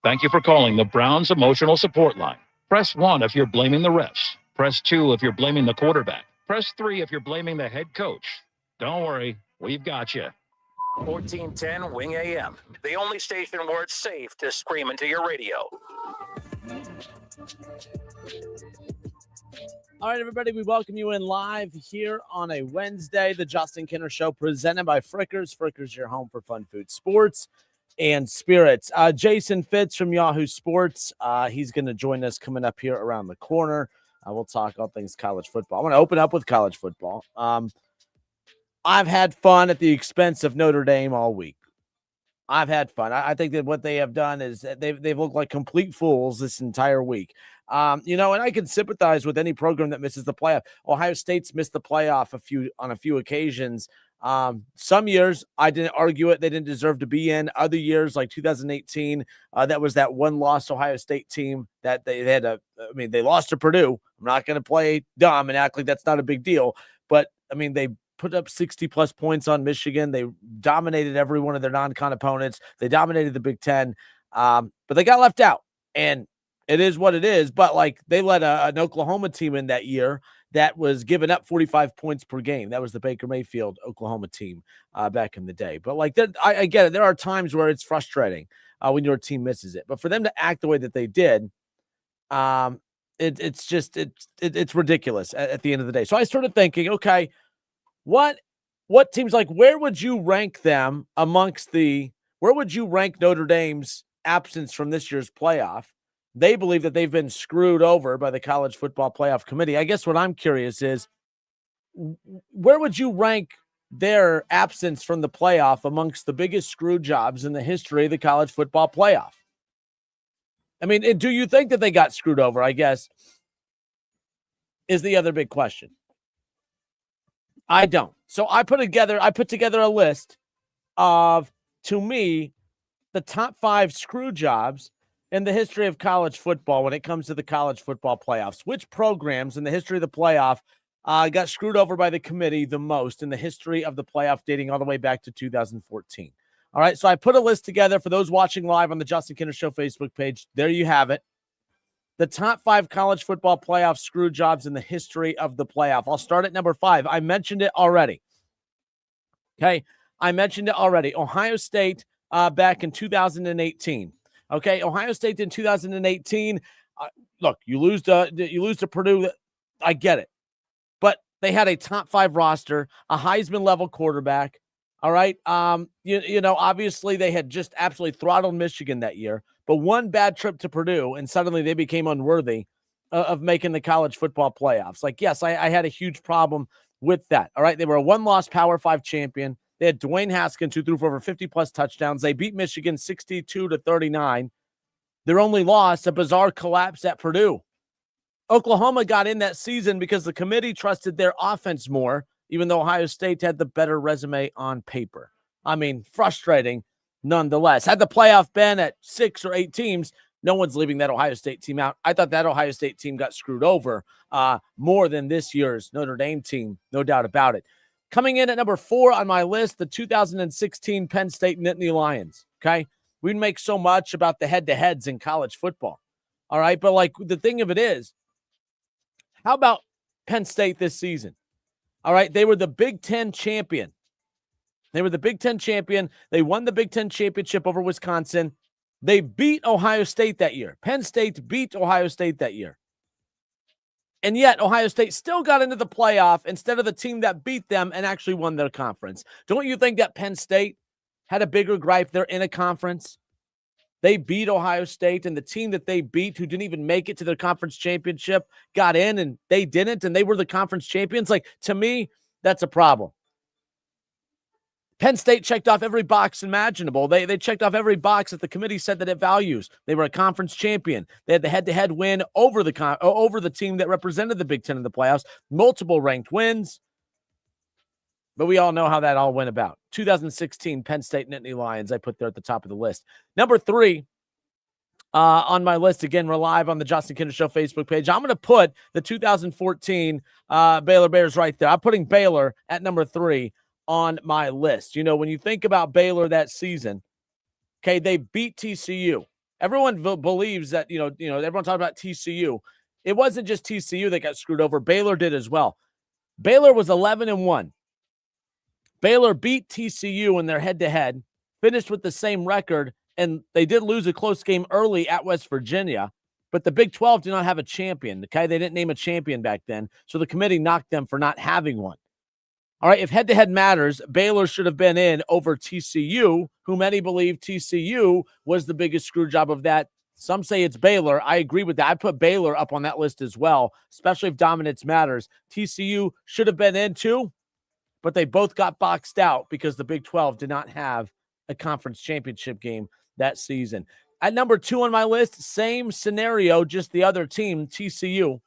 Thank you for calling the Browns Emotional Support Line. Press 1 if you're blaming the refs. Press 2 if you're blaming the quarterback. Press 3 if you're blaming the head coach. Don't worry, we've got you. 1410 Wing AM, the only station where it's safe to scream into your radio. All right, everybody, we welcome you in live here on a Wednesday, the Justin Kinner Show, presented by Frickers. Frickers, your home for fun food, sports, and spirits. Jason Fitz from Yahoo Sports. He's going to join us coming up here around the corner. We'll talk all things college football. I want to open up with college football. I've had fun at the expense of Notre Dame all week. I've had fun. I think that what they have done is they've looked like complete fools this entire week. And I can sympathize with any program that misses the playoff. Ohio State's missed the playoff on a few occasions. Some years I didn't argue it. They didn't deserve to be in. Other years, like 2018, that was that one-loss Ohio State team that they lost to Purdue. I'm not going to play dumb and act like that's not a big deal. But, they put up 60-plus points on Michigan. They dominated every one of their non-con opponents. They dominated the Big Ten, but they got left out. And it is what it is. But, they let an Oklahoma team in that year that was giving up 45 points per game. That was the Baker Mayfield Oklahoma team back in the day. But, I get it. There are times where it's frustrating when your team misses it. But for them to act the way that they did, it's ridiculous at the end of the day. So I started thinking, okay, what teams, where would you rank them where would you rank Notre Dame's absence from this year's playoff? They believe that they've been screwed over by the College Football Playoff Committee. I guess what I'm curious is, where would you rank their absence from the playoff amongst the biggest screw jobs in the history of the College Football Playoff? Do you think that they got screwed over, I guess, is the other big question. I don't. So I put together a list of, to me, the top 5 screw jobs in the history of college football when it comes to the college football playoffs. Which programs in the history of the playoff got screwed over by the committee the most in the history of the playoff, dating all the way back to 2014? All right, so I put a list together for those watching live on the Justin Kinner Show Facebook page. There you have it. The top 5 college football playoff screw jobs in the history of the playoff. I'll start at number 5. I mentioned it already. Okay, I mentioned it already. Ohio State back in 2018. Okay, Ohio State in 2018. Look, you lose to Purdue. I get it, but they had a top 5 roster, a Heisman level quarterback. All right, obviously they had just absolutely throttled Michigan that year. But one bad trip to Purdue, and suddenly they became unworthy of making the college football playoffs. Yes, I had a huge problem with that. All right, they were a one-loss Power 5 champion. They had Dwayne Haskins, who threw for over 50-plus touchdowns. They beat Michigan 62-39. Their only loss, a bizarre collapse at Purdue. Oklahoma got in that season because the committee trusted their offense more, even though Ohio State had the better resume on paper. Frustrating. Nonetheless, had the playoff been at 6 or 8 teams, no one's leaving that Ohio State team out. I thought that Ohio State team got screwed over more than this year's Notre Dame team, no doubt about it. Coming in at number 4 on my list, the 2016 Penn State Nittany Lions. Okay, we make so much about the head-to-heads in college football. All right, but the thing of it is, how about Penn State this season? All right, they were the Big Ten champion. They were the Big Ten champion. They won the Big Ten championship over Wisconsin. They beat Ohio State that year. Penn State beat Ohio State that year. And yet, Ohio State still got into the playoff instead of the team that beat them and actually won their conference. Don't you think that Penn State had a bigger gripe? They're in a conference. They beat Ohio State, and the team that they beat, who didn't even make it to their conference championship, got in, and they didn't, and they were the conference champions. To me, that's a problem. Penn State checked off every box imaginable. They checked off every box that the committee said that it values. They were a conference champion. They had the head-to-head win over the team that represented the Big Ten in the playoffs, multiple ranked wins. But we all know how that all went about. 2016 Penn State Nittany Lions, I put there at the top of the list. Number 3 on my list, again, we're live on the Justin Kinner Show Facebook page. I'm going to put the 2014 Baylor Bears right there. I'm putting Baylor at number 3 on my list. When you think about Baylor that season, okay, they beat TCU. Everyone believes that, everyone talking about TCU. It wasn't just TCU that got screwed over. Baylor did as well. Baylor was 11-1. Baylor beat TCU in their head-to-head, finished with the same record, and they did lose a close game early at West Virginia, but the Big 12 did not have a champion. Okay, they didn't name a champion back then, so the committee knocked them for not having one. All right, if head-to-head matters, Baylor should have been in over TCU, who many believe TCU was the biggest screw job of that. Some say it's Baylor. I agree with that. I put Baylor up on that list as well, especially if dominance matters. TCU should have been in too, but they both got boxed out because the Big 12 did not have a conference championship game that season. At number 2 on my list, same scenario, just the other team, TCU.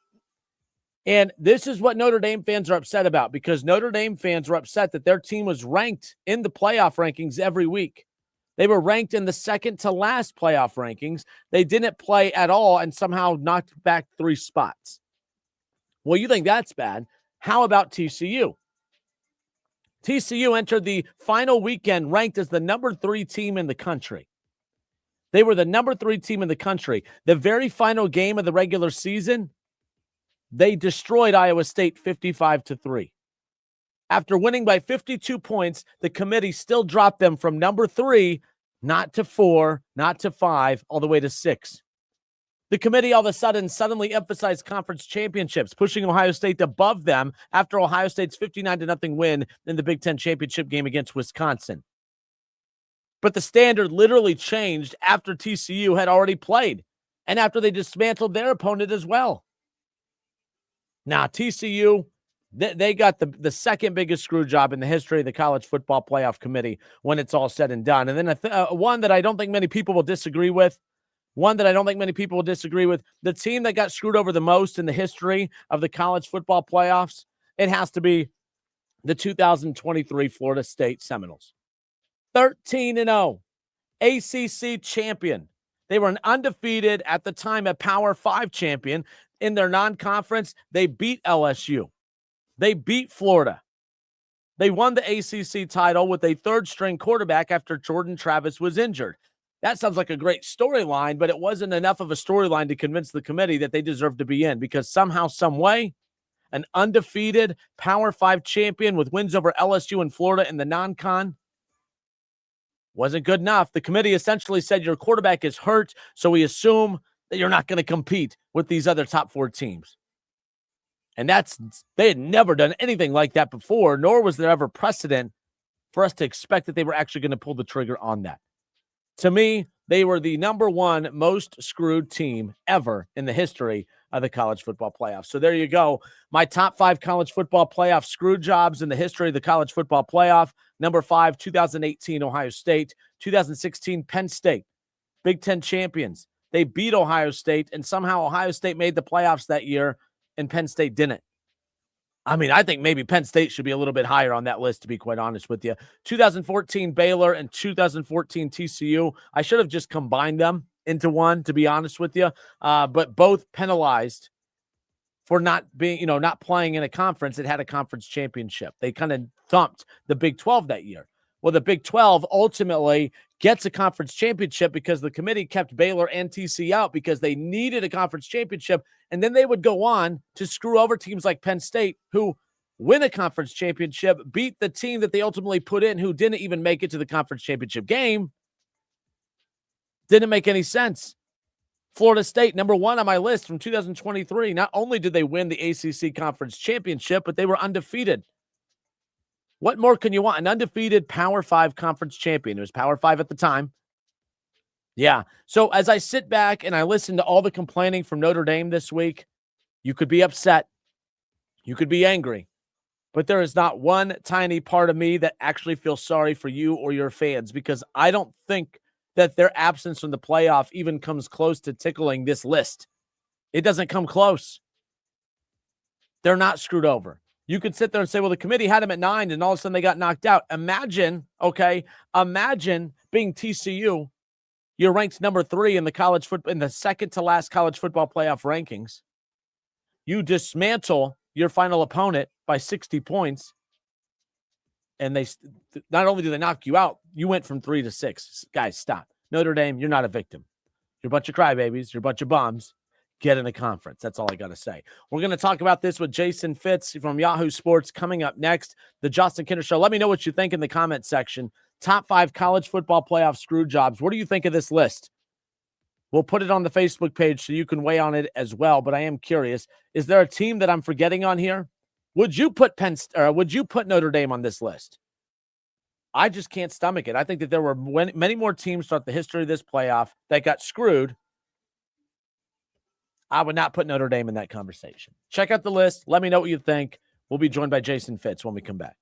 And this is what Notre Dame fans are upset about, because Notre Dame fans are upset that their team was ranked in the playoff rankings every week. They were ranked in the second to last playoff rankings. They didn't play at all and somehow knocked back 3 spots. Well, you think that's bad. How about TCU? TCU entered the final weekend ranked as the number 3 team in the country. They were the number 3 team in the country. The very final game of the regular season, they destroyed Iowa State 55-3. After winning by 52 points, the committee still dropped them from number 3, not to 4, not to 5, all the way to 6. The committee all of a suddenly emphasized conference championships, pushing Ohio State above them after Ohio State's 59-0 win in the Big Ten championship game against Wisconsin. But the standard literally changed after TCU had already played and after they dismantled their opponent as well. Now, TCU, they got the second biggest screw job in the history of the College Football Playoff Committee when it's all said and done. And then one that I don't think many people will disagree with, the team that got screwed over the most in the history of the College Football Playoffs, it has to be the 2023 Florida State Seminoles. 13-0, ACC champion. They were an undefeated, at the time, a Power 5 champion. In their non-conference, they beat LSU. They beat Florida. They won the ACC title with a third-string quarterback after Jordan Travis was injured. That sounds like a great storyline, but it wasn't enough of a storyline to convince the committee that they deserved to be in, because somehow, some way, an undefeated Power 5 champion with wins over LSU and Florida in the non-con wasn't good enough. The committee essentially said your quarterback is hurt, so we assume that you're not going to compete with these other top 4 teams. And they had never done anything like that before, nor was there ever precedent for us to expect that they were actually going to pull the trigger on that. To me, they were the number 1 most screwed team ever in the history of the college football playoffs. So there you go. My top 5 college football playoff screw jobs in the history of the college football playoff. Number 5, 2018 Ohio State. 2016 Penn State. Big Ten champions. They beat Ohio State, and somehow Ohio State made the playoffs that year, and Penn State didn't. I mean, I think maybe Penn State should be a little bit higher on that list, to be quite honest with you. 2014 Baylor and 2014 TCU. I should have just combined them into one, to be honest with you. But both penalized for not being, not playing in a conference that had a conference championship. They kind of thumped the Big 12 that year. Well, the Big 12 ultimately gets a conference championship because the committee kept Baylor and TCU out because they needed a conference championship. And then they would go on to screw over teams like Penn State, who win a conference championship, beat the team that they ultimately put in, who didn't even make it to the conference championship game. Didn't make any sense. Florida State, number 1 on my list from 2023. Not only did they win the ACC conference championship, but they were undefeated. What more can you want? An undefeated Power 5 conference champion. It was Power 5 at the time. Yeah. So as I sit back and I listen to all the complaining from Notre Dame this week, you could be upset. You could be angry. But there is not one tiny part of me that actually feels sorry for you or your fans, because I don't think that their absence from the playoff even comes close to tickling this list. It doesn't come close. They're not screwed over. You could sit there and say, well, the committee had them at 9 and all of a sudden they got knocked out. Imagine being TCU. You're ranked number 3 in the second to last college football playoff rankings. You dismantle your final opponent by 60 points. And they not only do they knock you out, you went from 3 to 6. Guys, stop. Notre Dame, you're not a victim. You're a bunch of crybabies. You're a bunch of bums. Get in the conference. That's all I got to say. We're going to talk about this with Jason Fitz from Yahoo Sports coming up next. The Justin Kinder Show. Let me know what you think in the comment section. Top 5 college football playoff screw jobs. What do you think of this list? We'll put it on the Facebook page so you can weigh on it as well. But I am curious, is there a team that I'm forgetting on here? Would you put Notre Dame on this list? I just can't stomach it. I think that there were many more teams throughout the history of this playoff that got screwed. I would not put Notre Dame in that conversation. Check out the list. Let me know what you think. We'll be joined by Jason Fitz when we come back.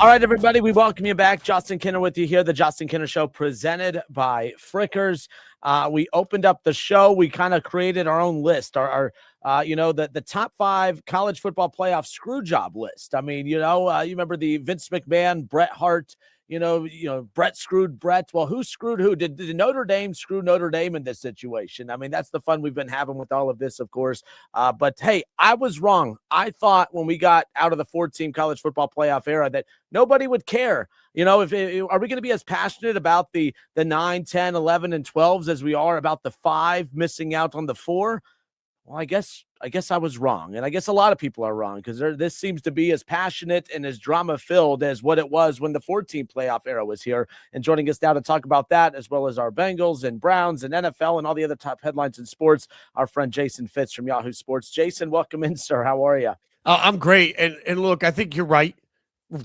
All right, everybody, we welcome you back. Justin Kinner with you here. The Justin Kinner Show presented by Frickers. We opened up the show. We kind of created our own list, the top 5 college football playoff screw job list. I mean, you remember the Vince McMahon, Bret Hart, Brett screwed Brett. Well, who screwed who? Did Notre Dame screw Notre Dame in this situation? I mean, that's the fun we've been having with all of this, of course. But hey, I was wrong. I thought when we got out of the 4-team college football playoff era that nobody would care. Are we going to be as passionate about the 9, 10, 11, and 12s as we are about the 5 missing out on the 4? Well, I guess I was wrong, and I guess a lot of people are wrong because this seems to be as passionate and as drama-filled as what it was when the 14 playoff era was here. And joining us now to talk about that, as well as our Bengals and Browns and NFL and all the other top headlines in sports, our friend Jason Fitz from Yahoo Sports. Jason, welcome in, sir. How are you? I'm great, and look, I think you're right.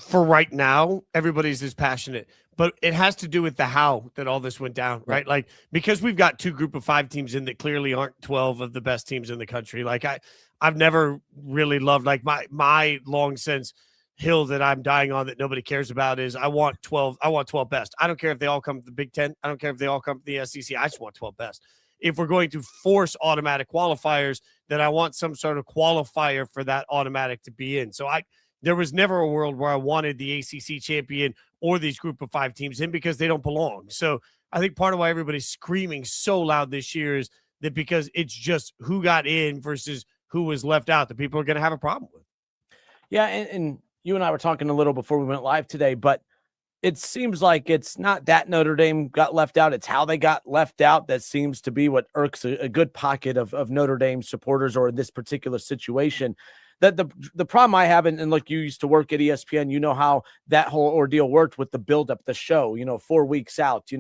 For right now, everybody's as passionate, but it has to do with the how that all this went down, right? Like, because we've got 2 group of 5 teams in that clearly aren't 12 of the best teams in the country. Like, I've never really loved, like, my long sense hill that I'm dying on that nobody cares about is I want 12 best. I don't care if they all come to the Big Ten. I don't care if they all come to the SEC. I just want 12 best. If we're going to force automatic qualifiers, then I want some sort of qualifier for that automatic to be in. So there was never a world where I wanted the ACC champion or these group of 5 teams in because they don't belong. So I think part of why everybody's screaming so loud this year is that because it's just who got in versus who was left out that people are going to have a problem with. Yeah, and you and I were talking a little before we went live today, but it seems like it's not that Notre Dame got left out. It's how they got left out that seems to be what irks a good pocket of Notre Dame supporters, or in this particular situation. The problem I have, and look, you used to work at ESPN, you know how that whole ordeal worked with the build-up, the show, 4 weeks out,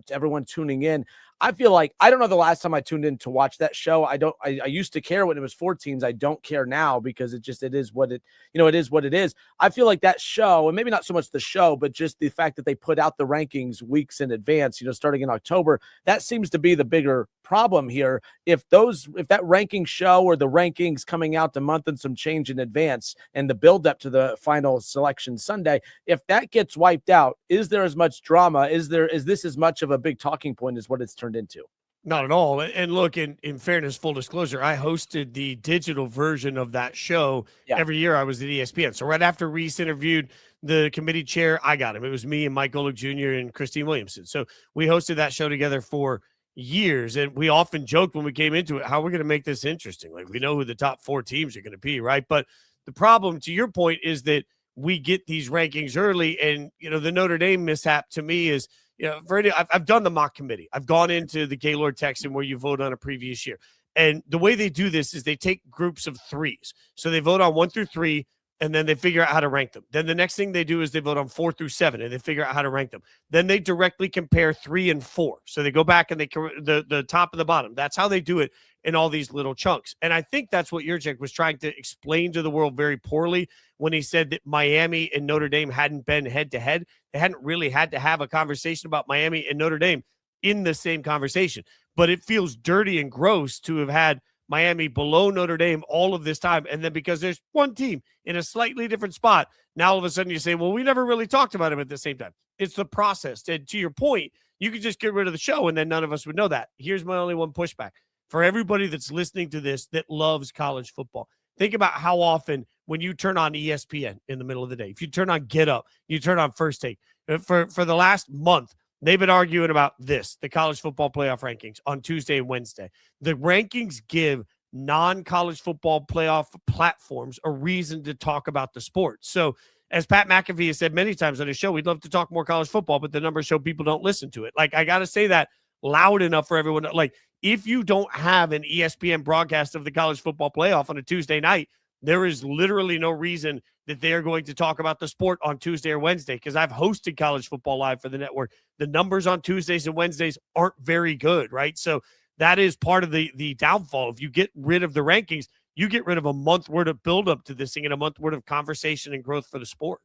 everyone tuning in. I feel like, I don't know the last time I tuned in to watch that show. I used to care when it was 4 teams. I don't care now because it is what it is. I feel like that show, and maybe not so much the show, but just the fact that they put out the rankings weeks in advance, starting in October, that seems to be the bigger problem here. If that ranking show or the rankings coming out a month and some change in advance and the build up to the final selection Sunday, if that gets wiped out, is there as much drama? Is this as much of a big talking point as what it's turned into? Not at all. And look, in fairness, full disclosure, I hosted the digital version of that show. Every year I was at ESPN. So right after Reese interviewed the committee chair, I got him. It was me and Mike Golick Jr. and Christine Williamson. So we hosted that show together for years. And we often joked when we came into it, how we're going to make this interesting. Like, we know who the top 4 teams are going to be, right? But the problem, to your point, is that we get these rankings early. And, the Notre Dame mishap to me is, I've done the mock committee. I've gone into the Gaylord Texan where you vote on a previous year. And the way they do this is they take groups of 3s. So they vote on 1 through 3, and then they figure out how to rank them. Then the next thing they do is they vote on 4 through 7, and they figure out how to rank them. Then they directly compare 3 and 4. So they go back and they the top and the bottom. That's how they do it in all these little chunks. And I think that's what Yurchek was trying to explain to the world very poorly when he said that Miami and Notre Dame hadn't been head-to-head. They hadn't really had to have a conversation about Miami and Notre Dame in the same conversation. But it feels dirty and gross to have had Miami below Notre Dame all of this time. And then because there's one team in a slightly different spot, now all of a sudden you say, well, we never really talked about him at the same time. It's the process. And to your point, you could just get rid of the show and then none of us would know that. Here's my only one pushback. For everybody that's listening to this that loves college football, think about how often when you turn on ESPN in the middle of the day, if you turn on Get Up, you turn on First Take, for the last month, they've been arguing about this, the college football playoff rankings on Tuesday and Wednesday. The rankings give non-college football playoff platforms a reason to talk about the sport. So as Pat McAfee has said many times on his show, we'd love to talk more college football, but the numbers show people don't listen to it. Like, I got to say that loud enough for everyone. Like, if you don't have an ESPN broadcast of the college football playoff on a Tuesday night, there is literally no reason that they are going to talk about the sport on Tuesday or Wednesday, because I've hosted college football live for the network. The numbers on Tuesdays and Wednesdays aren't very good, right? So that is part of the downfall. If you get rid of the rankings, you get rid of a month worth of buildup to this thing and a month worth of conversation and growth for the sport.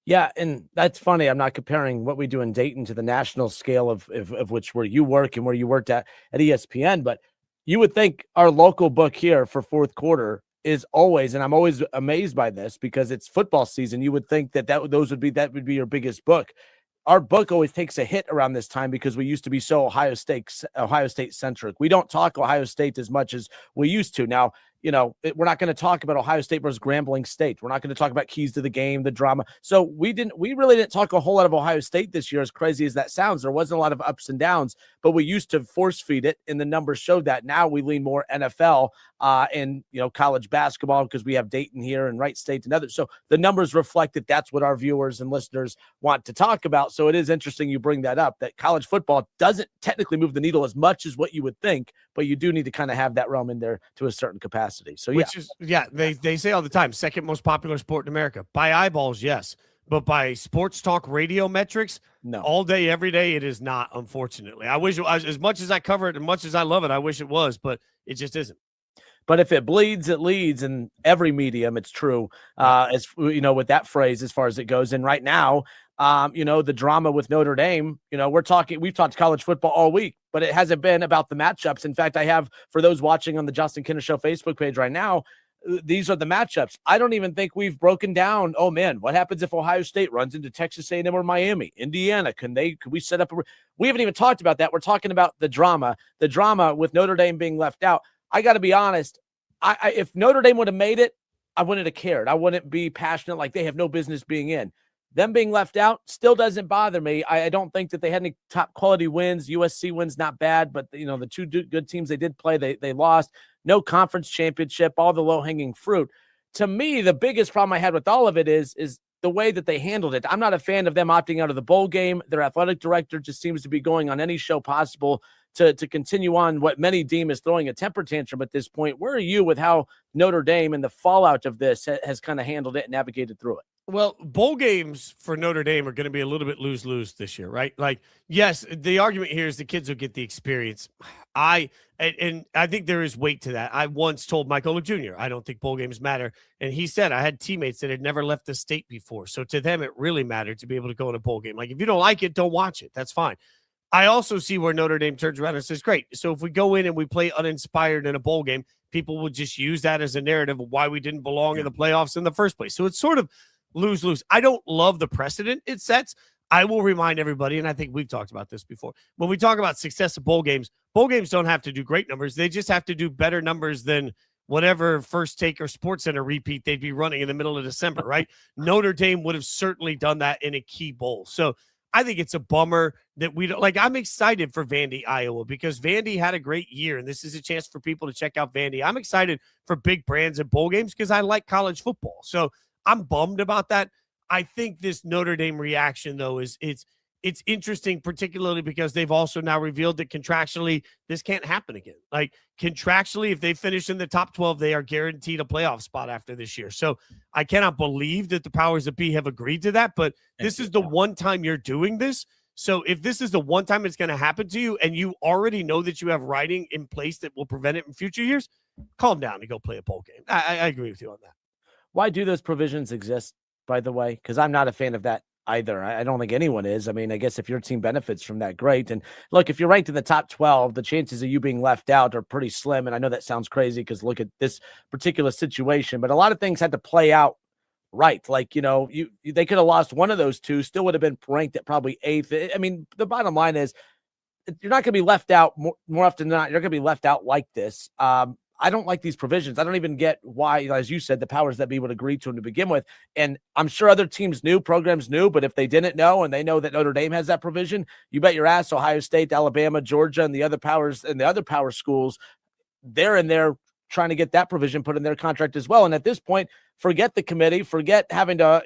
Yeah, and that's funny. I'm not comparing what we do in Dayton to the national scale of which where you work and where you worked at ESPN, but you would think our local book here for fourth quarter is always, and I'm always amazed by this because it's football season. You would think that that would be your biggest book. Our book always takes a hit around this time because we used to be so Ohio State centric. We don't talk Ohio State as much as we used to. Now, we're not going to talk about Ohio State versus Grambling State. We're not going to talk about keys to the game, the drama. So we really didn't talk a whole lot of Ohio State this year, as crazy as that sounds. There wasn't a lot of ups and downs, but we used to force feed it, and the numbers showed that. Now we lean more NFL and college basketball because we have Dayton here and Wright State and others. So the numbers reflect that that's what our viewers and listeners want to talk about. So it is interesting you bring that up, that college football doesn't technically move the needle as much as what you would think, but you do need to kind of have that realm in there to a certain capacity. So they say all the time, second most popular sport in America. By eyeballs, yes. But by sports talk radio metrics, no. All day, every day, it is not, unfortunately. I wish it was, as much as I cover it, as much as I love it, I wish it was, but it just isn't. But if it bleeds, it leads in every medium. It's true, as with that phrase, as far as it goes. And right now, the drama with Notre Dame, we've talked college football all week, but it hasn't been about the matchups. In fact, I have, for those watching on the Justin Kinner Show Facebook page right now, these are the matchups. I don't even think we've broken down, oh man, what happens if Ohio State runs into Texas A&M or Miami? Indiana, could we set up we haven't even talked about that. We're talking about the drama with Notre Dame being left out. I got to be honest. If Notre Dame would have made it, I wouldn't have cared. I wouldn't be passionate like they have no business being in. Them being left out still doesn't bother me. I don't think that they had any top quality wins. USC wins not bad, but the two good teams they did play, they lost. No conference championship, all the low-hanging fruit. To me, the biggest problem I had with all of it is the way that they handled it. I'm not a fan of them opting out of the bowl game. Their athletic director just seems to be going on any show possible to continue on what many deem as throwing a temper tantrum at this point. Where are you with how Notre Dame and the fallout of this has kind of handled it and navigated through it? Well, bowl games for Notre Dame are going to be a little bit lose-lose this year, right? Like, yes, the argument here is the kids will get the experience. I think there is weight to that. I once told Michael Luke Jr., I don't think bowl games matter. And he said, I had teammates that had never left the state before. So to them, it really mattered to be able to go in a bowl game. Like, if you don't like it, don't watch it. That's fine. I also see where Notre Dame turns around and says, great. So if we go in and we play uninspired in a bowl game, people will just use that as a narrative of why we didn't belong in the playoffs in the first place. So it's sort of lose-lose. I don't love the precedent it sets. I will remind everybody, and I think we've talked about this before, when we talk about success of bowl games don't have to do great numbers. They just have to do better numbers than whatever First Take or Sports Center repeat they'd be running in the middle of December, right? Notre Dame would have certainly done that in a key bowl. So I think it's a bummer that we don't, like, I'm excited for Vandy, Iowa, because Vandy had a great year, and this is a chance for people to check out Vandy. I'm excited for big brands and bowl games because I like college football. So I'm bummed about that. I think this Notre Dame reaction, though, is it's interesting, particularly because they've also now revealed that contractually this can't happen again. Like, contractually, if they finish in the top 12, they are guaranteed a playoff spot after this year. So I cannot believe that the powers that be have agreed to that, but this is the one time you're doing this. So if this is the one time it's going to happen to you and you already know that you have writing in place that will prevent it in future years, calm down and go play a bowl game. I agree with you on that. Why do those provisions exist, by the way? Because I'm not a fan of that either. I don't think anyone is. I mean, I guess if your team benefits from that, great. And look, if you're ranked in the top 12, the chances of you being left out are pretty slim. And I know that sounds crazy because look at this particular situation, but a lot of things had to play out right. Like, they could have lost one of those two, still would have been ranked at probably 8th. I mean, the bottom line is you're not going to be left out more often than not. You're going to be left out like this. I don't like these provisions. I don't even get why, as you said, the powers that be would agree to them to begin with. And I'm sure other teams knew, programs knew, but if they didn't know and they know that Notre Dame has that provision, you bet your ass Ohio State, Alabama, Georgia, and the other powers and the other power schools, they're in there trying to get that provision put in their contract as well. And at this point, forget the committee, forget having to,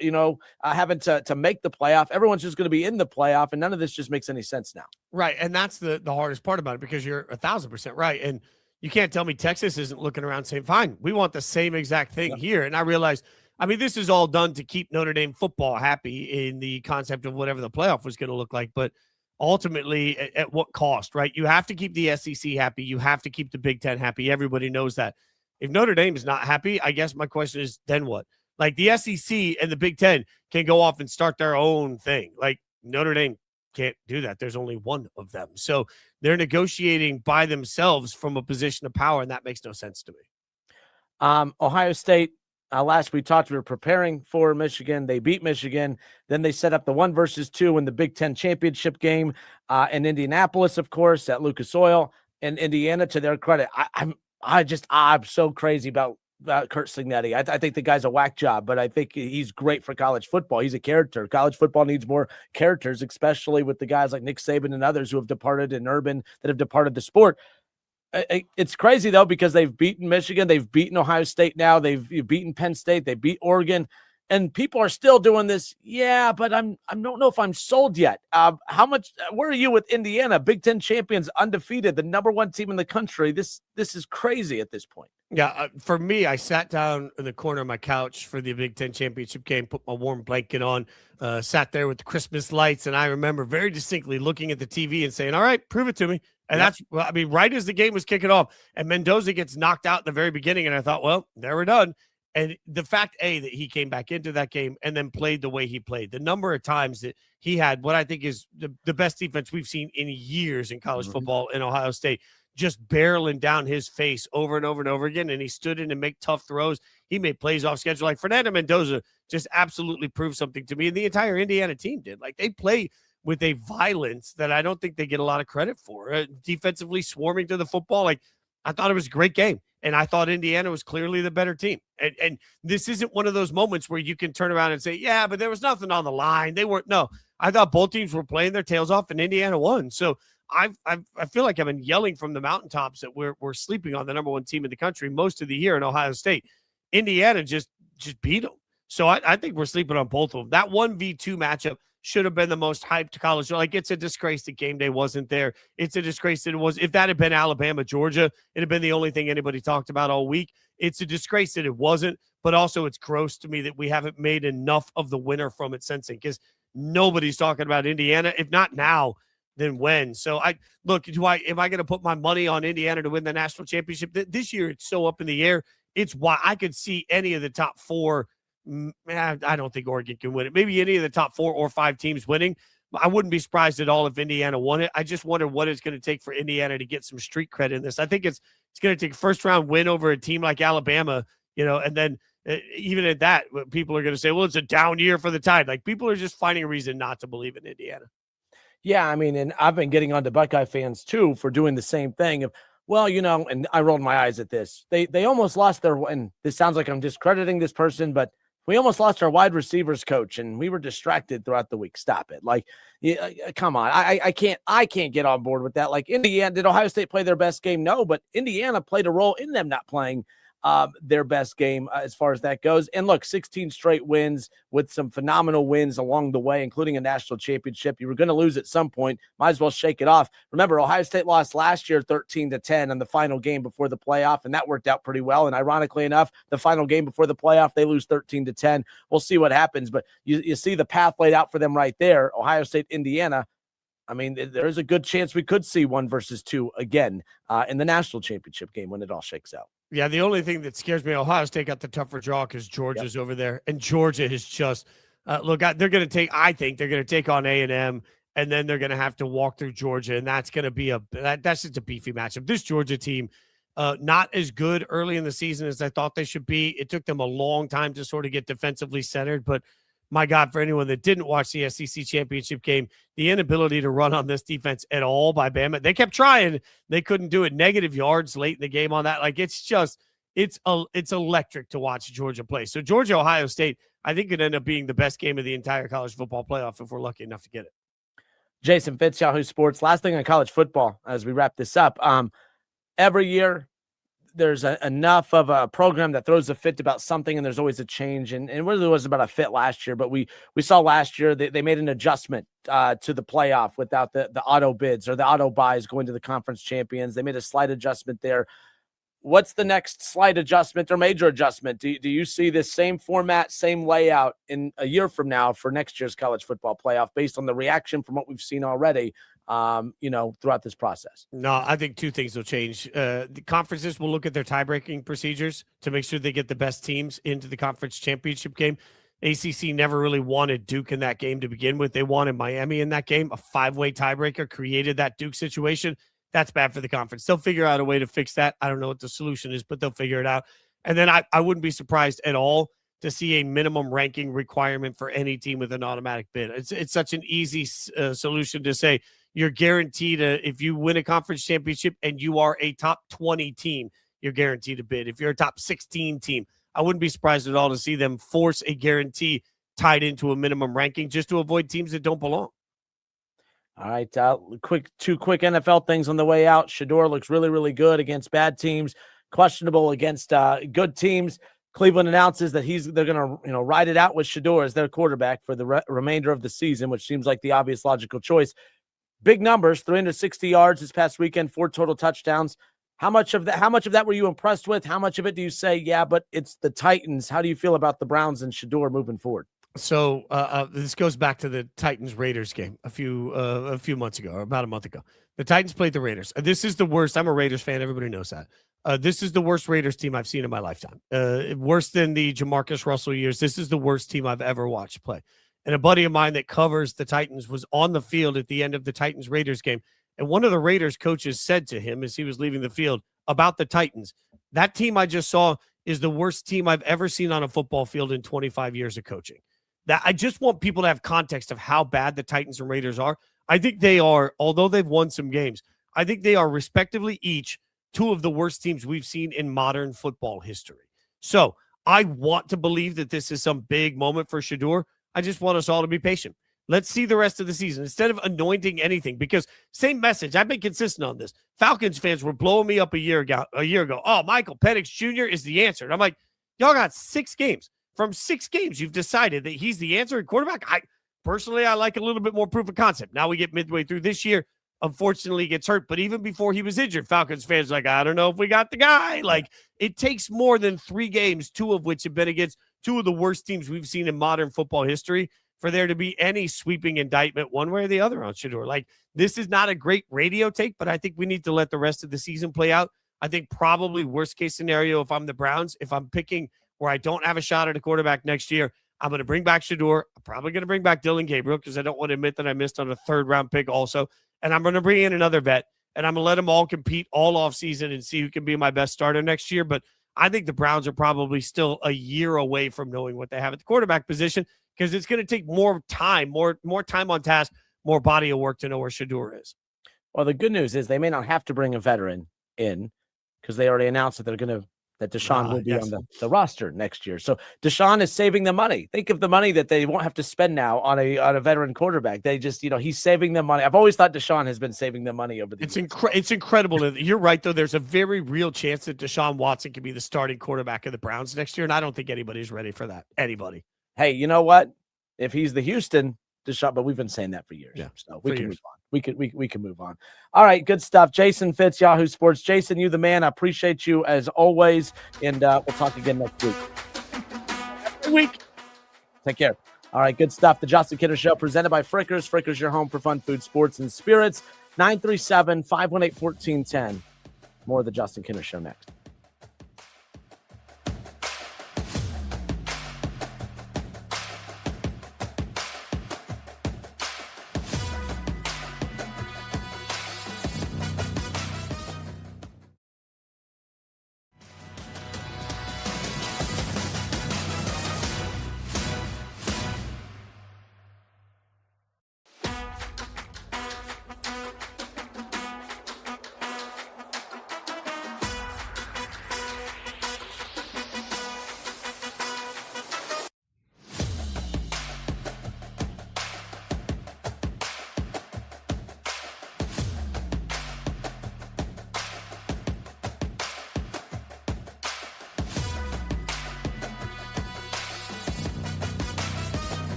having to make the playoff. Everyone's just going to be in the playoff, and none of this just makes any sense now. Right, and that's the hardest part about it because you're 1,000% right. And you can't tell me Texas isn't looking around saying, fine, we want the same exact thing here. And I realized, this is all done to keep Notre Dame football happy in the concept of whatever the playoff was going to look like. But ultimately, at what cost, right? You have to keep the SEC happy. You have to keep the Big Ten happy. Everybody knows that. If Notre Dame is not happy, I guess my question is, then what? Like, the SEC and the Big Ten can go off and start their own thing. Like, Notre Dame can't do that. There's only one of them. So they're negotiating by themselves from a position of power, and that makes no sense to me. Ohio State, last we talked, we were preparing for Michigan. They beat Michigan. Then they set up the 1-2 in the Big Ten championship game in Indianapolis, of course, at Lucas Oil. And Indiana, to their credit, I'm so crazy about Kurt Signetti. I think the guy's a whack job, but I think he's great for college football. He's a character. College football needs more characters, especially with the guys like Nick Saban and others who have departed, and Urban that have departed the sport. It's crazy, though, because they've beaten Michigan. They've beaten Ohio State now. They've beaten Penn State. They beat Oregon. And people are still doing this. Yeah, but I don't know if I'm sold yet. Where are you with Indiana? Big Ten champions, undefeated, the number one team in the country. This is crazy at this point. Yeah, for me, I sat down in the corner of my couch for the Big Ten championship game, put my warm blanket on, sat there with the Christmas lights, and I remember very distinctly looking at the TV and saying, all right, prove it to me. And that's, right as the game was kicking off, and Mendoza gets knocked out in the very beginning, and I thought, well, there we're done. And the fact, that he came back into that game and then played the way he played, the number of times that he had what I think is the best defense we've seen in years in college football in Ohio State, just barreling down his face over and over and over again. And he stood in and make tough throws. He made plays off schedule. Like Fernando Mendoza just absolutely proved something to me. And the entire Indiana team did. Like, they play with a violence that I don't think they get a lot of credit for. Defensively swarming to the football. Like, I thought it was a great game. And I thought Indiana was clearly the better team. And this isn't one of those moments where you can turn around and say, yeah, but there was nothing on the line. They weren't. No, I thought both teams were playing their tails off and Indiana won. So I feel like I've been yelling from the mountaintops that we're sleeping on the number one team in the country most of the year in Ohio State. Indiana just beat them. So I think we're sleeping on both of them. That 1v2 matchup should have been the most hyped college. Like, it's a disgrace that game day wasn't there. It's a disgrace that it was. If that had been Alabama, Georgia, it'd have been the only thing anybody talked about all week. It's a disgrace that it wasn't, but also it's gross to me that we haven't made enough of the winner from it since then, because nobody's talking about Indiana. If not now, then when? So am I going to put my money on Indiana to win the national championship? This year, it's so up in the air. It's why I could see any of the top four. I don't think Oregon can win it. Maybe any of the top 4 or 5 teams winning. I wouldn't be surprised at all if Indiana won it. I just wonder what it's going to take for Indiana to get some street cred in this. I think it's going to take a first-round win over a team like Alabama, and then even at that, people are going to say, well, it's a down year for the Tide. Like, people are just finding a reason not to believe in Indiana. Yeah, I mean, and I've been getting onto Buckeye fans, too, for doing the same thing of, well, and I rolled my eyes at this. They almost lost their, and this sounds like I'm discrediting this person, but we almost lost our wide receivers coach, and we were distracted throughout the week. Stop it. Like, come on. I can't get on board with that. Like, Indiana, did Ohio State play their best game? No, but Indiana played a role in them not playing their best game as far as that goes. And look, 16 straight wins with some phenomenal wins along the way, including a national championship. You were going to lose at some point. Might as well shake it off. Remember, Ohio State lost last year 13-10 in the final game before the playoff, and that worked out pretty well. And ironically enough, the final game before the playoff, they lose 13-10. We'll see what happens, but you see the path laid out for them right there. Ohio State, Indiana. I mean, there's a good chance we could see 1-2 again in the national championship game when it all shakes out. Yeah, the only thing that scares me, Ohio State got the tougher draw because Georgia's over there, and Georgia is just they're going to take. I think they're going to take on A&M, and then they're going to have to walk through Georgia, and that's going to be that's just a beefy matchup. This Georgia team, not as good early in the season as I thought they should be. It took them a long time to sort of get defensively centered, but my God, for anyone that didn't watch the SEC championship game, the inability to run on this defense at all by Bama, they kept trying. They couldn't do it. Negative yards late in the game on that. Like, it's electric to watch Georgia play. So Georgia, Ohio State, I think could end up being the best game of the entire college football playoff if we're lucky enough to get it. Jason Fitz, Yahoo Sports. Last thing on college football as we wrap this up. Every year, there's enough of a program that throws a fit about something, and there's always a change. And it really was about a fit last year, but we saw last year they made an adjustment to the playoff without the auto bids or the auto buys going to the conference champions. They made a slight adjustment there. What's the next slight adjustment or major adjustment? Do you see this same format, same layout in a year from now for next year's college football playoff based on the reaction from what we've seen already? Throughout this process? No, I think two things will change. The conferences will look at their tie-breaking procedures to make sure they get the best teams into the conference championship game. ACC never really wanted Duke in that game to begin with. They wanted Miami in that game. A 5-way tiebreaker created that Duke situation. That's bad for the conference. They'll figure out a way to fix that. I don't know what the solution is, but they'll figure it out. And then I wouldn't be surprised at all to see a minimum ranking requirement for any team with an automatic bid. It's such an easy solution to say you're guaranteed if you win a conference championship and you are a top 20 team, you're guaranteed a bid. If you're a top 16 team, I wouldn't be surprised at all to see them force a guarantee tied into a minimum ranking just to avoid teams that don't belong. All right, two quick NFL things on the way out. Shedeur looks really, really good against bad teams, questionable against good teams. Cleveland announces that they're going to ride it out with Shedeur as their quarterback for the remainder of the season, which seems like the obvious logical choice. Big numbers, 360 yards this past weekend, 4 total touchdowns. How much of that were you impressed with? How much of it do you say, yeah, but it's the Titans? How do you feel about the Browns and Shedeur moving forward? So this goes back to the Titans-Raiders game a few months ago, or about a month ago. The Titans played the Raiders. This is the worst. I'm a Raiders fan. Everybody knows that. This is the worst Raiders team I've seen in my lifetime. Worse than the Jamarcus Russell years. This is the worst team I've ever watched play. And a buddy of mine that covers the Titans was on the field at the end of the Titans-Raiders game. And one of the Raiders coaches said to him as he was leaving the field about the Titans, that team I just saw is the worst team I've ever seen on a football field in 25 years of coaching. That I just want people to have context of how bad the Titans and Raiders are. I think they are, although they've won some games, I think they are respectively each 2 of the worst teams we've seen in modern football history. So I want to believe that this is some big moment for Shedeur. I just want us all to be patient. Let's see the rest of the season instead of anointing anything, because same message. I've been consistent on this. Falcons fans were blowing me up a year ago. Oh, Michael Penix Jr. is the answer. And I'm like, y'all got 6 games. From 6 games, you've decided that he's the answer at quarterback. I like a little bit more proof of concept. Now we get midway through this year. Unfortunately, he gets hurt. But even before he was injured, Falcons fans like, I don't know if we got the guy. Like, it takes more than 3 games, 2 of which have been against 2 of the worst teams we've seen in modern football history, for there to be any sweeping indictment one way or the other on Shedeur. Like, this is not a great radio take, but I think we need to let the rest of the season play out. I think probably worst case scenario, if I'm the Browns, if I'm picking where I don't have a shot at a quarterback next year, I'm going to bring back Shedeur. I'm probably going to bring back Dylan Gabriel because I don't want to admit that I missed on a 3rd-round pick also. And I'm going to bring in another vet, and I'm going to let them all compete all offseason and see who can be my best starter next year. But I think the Browns are probably still a year away from knowing what they have at the quarterback position, because it's going to take more time, more time on task, more body of work to know where Shedeur is. Well, the good news is they may not have to bring a veteran in, because they already announced that that Deshaun will be on the roster next year. So Deshaun is saving them money. Think of the money that they won't have to spend now on a veteran quarterback. They just, he's saving them money. I've always thought Deshaun has been saving them money over the years. It's incredible. You're right, though. There's a very real chance that Deshaun Watson can be the starting quarterback of the Browns next year, and I don't think anybody's ready for that. Anybody. Hey, you know what? If he's the Houston Deshaun, but we've been saying that for years. Yeah, so we can move on. We can move on. All right, good stuff. Jason Fitz, Yahoo Sports. Jason, you the man. I appreciate you as always, and we'll talk again next week. Take care. All right, good stuff. The Justin Kinner Show presented by Frickers. Frickers, your home for fun, food, sports, and spirits. 937-518-1410. More of the Justin Kinner Show next.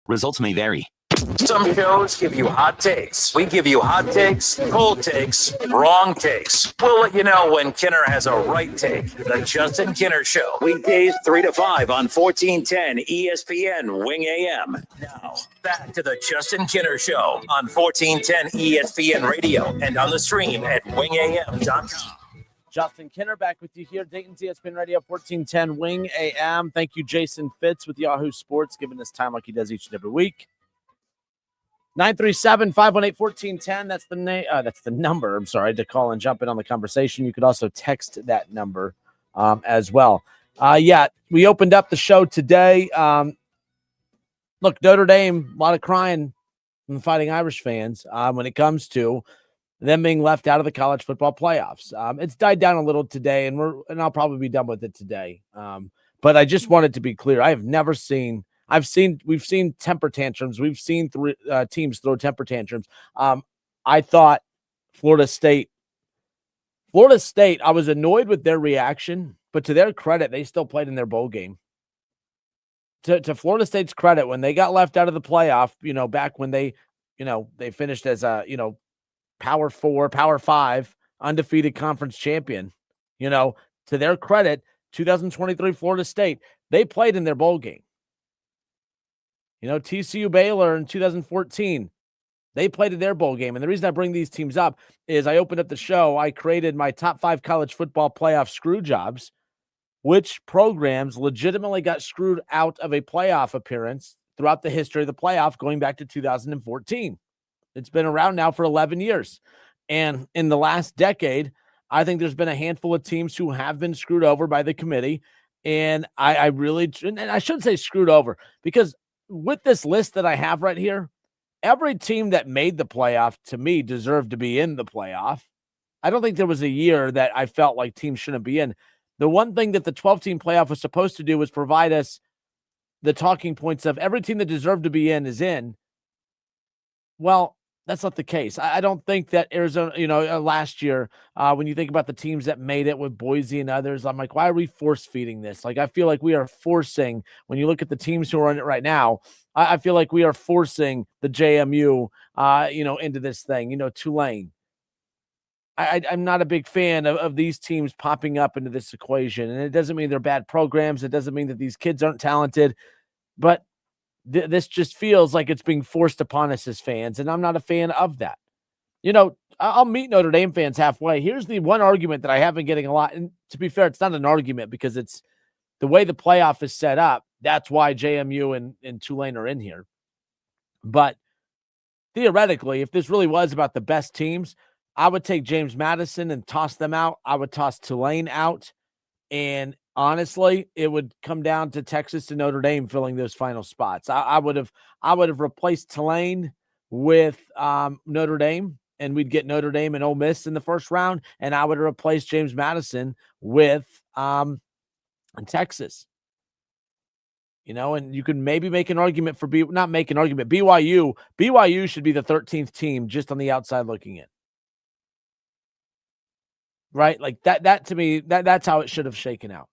Results may vary. Some shows give you hot takes. We give you hot takes, cold takes, wrong takes. We'll let you know when Kinner has a right take. The Justin Kinner Show. Weekdays 3 to 5 on 1410 ESPN Wing AM. Now, back to the Justin Kinner Show on 1410 ESPN Radio and on the stream at wingam.com. Justin Kinner back with you here, Dayton's ESPN Radio, 1410 Wing AM. Thank you, Jason Fitz with Yahoo Sports, giving us time like he does each and every week. 937-518-1410. That's the name. That's the number. I'm sorry, to call and jump in on the conversation. You could also text that number as well. Yeah, we opened up the show today. Look, Notre Dame, a lot of crying from the Fighting Irish fans when it comes to them being left out of the college football playoffs. It's died down a little today, and I'll probably be done with it today. But I just wanted to be clear. We've seen temper tantrums. We've seen teams throw temper tantrums. I thought Florida State, I was annoyed with their reaction, but to their credit, they still played in their bowl game. To Florida State's credit, when they got left out of the playoff, back when they finished as a, Power 4, Power 5, undefeated conference champion, to their credit, 2023 Florida State, they played in their bowl game. TCU Baylor in 2014, they played in their bowl game. And the reason I bring these teams up is I opened up the show. I created my top 5 college football playoff screw jobs, which programs legitimately got screwed out of a playoff appearance throughout the history of the playoff going back to 2014. It's been around now for 11 years. And in the last decade, I think there's been a handful of teams who have been screwed over by the committee. And I shouldn't say screwed over, because with this list that I have right here, every team that made the playoff, to me, deserved to be in the playoff. I don't think there was a year that I felt like teams shouldn't be in. The one thing that the 12-team playoff was supposed to do was provide us the talking points of every team that deserved to be in is in. Well, that's not the case. I don't think that Arizona, last year, when you think about the teams that made it with Boise and others, I'm like, why are we force feeding this? Like, I feel like we are forcing, when you look at the teams who are in it right now, I feel like we are forcing the JMU, into this thing, Tulane. I'm not a big fan of these teams popping up into this equation. And it doesn't mean they're bad programs. It doesn't mean that these kids aren't talented, but this just feels like it's being forced upon us as fans, and I'm not a fan of that. I'll meet Notre Dame fans halfway. Here's the one argument that I have been getting a lot, and to be fair, it's not an argument because it's the way the playoff is set up. That's why JMU and Tulane are in here. But theoretically, if this really was about the best teams, I would take James Madison and toss them out. I would toss Tulane out, and honestly, it would come down to Texas and Notre Dame filling those final spots. I would have replaced Tulane with Notre Dame, and we'd get Notre Dame and Ole Miss in the first round, and I would have replaced James Madison with Texas. And you could maybe make an argument for not make an argument. BYU should be the 13th team just on the outside looking in. Right? Like that to me, that's how it should have shaken out.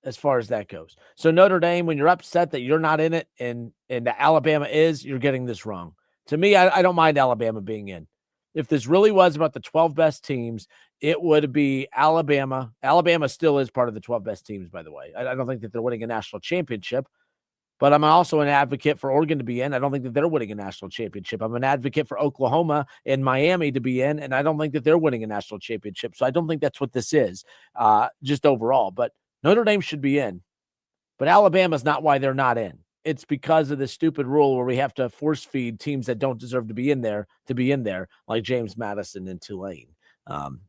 As far as that goes. So Notre Dame, when you're upset that you're not in it and that Alabama is, you're getting this wrong. To me, I don't mind Alabama being in. If this really was about the 12 best teams, it would be Alabama. Alabama still is part of the 12 best teams, by the way. I don't think that they're winning a national championship, but I'm also an advocate for Oregon to be in. I don't think that they're winning a national championship. I'm an advocate for Oklahoma and Miami to be in, and I don't think that they're winning a national championship. So I don't think that's what this is, just overall. But Notre Dame should be in, but Alabama's not why they're not in. It's because of this stupid rule where we have to force feed teams that don't deserve to be in there, like James Madison and Tulane.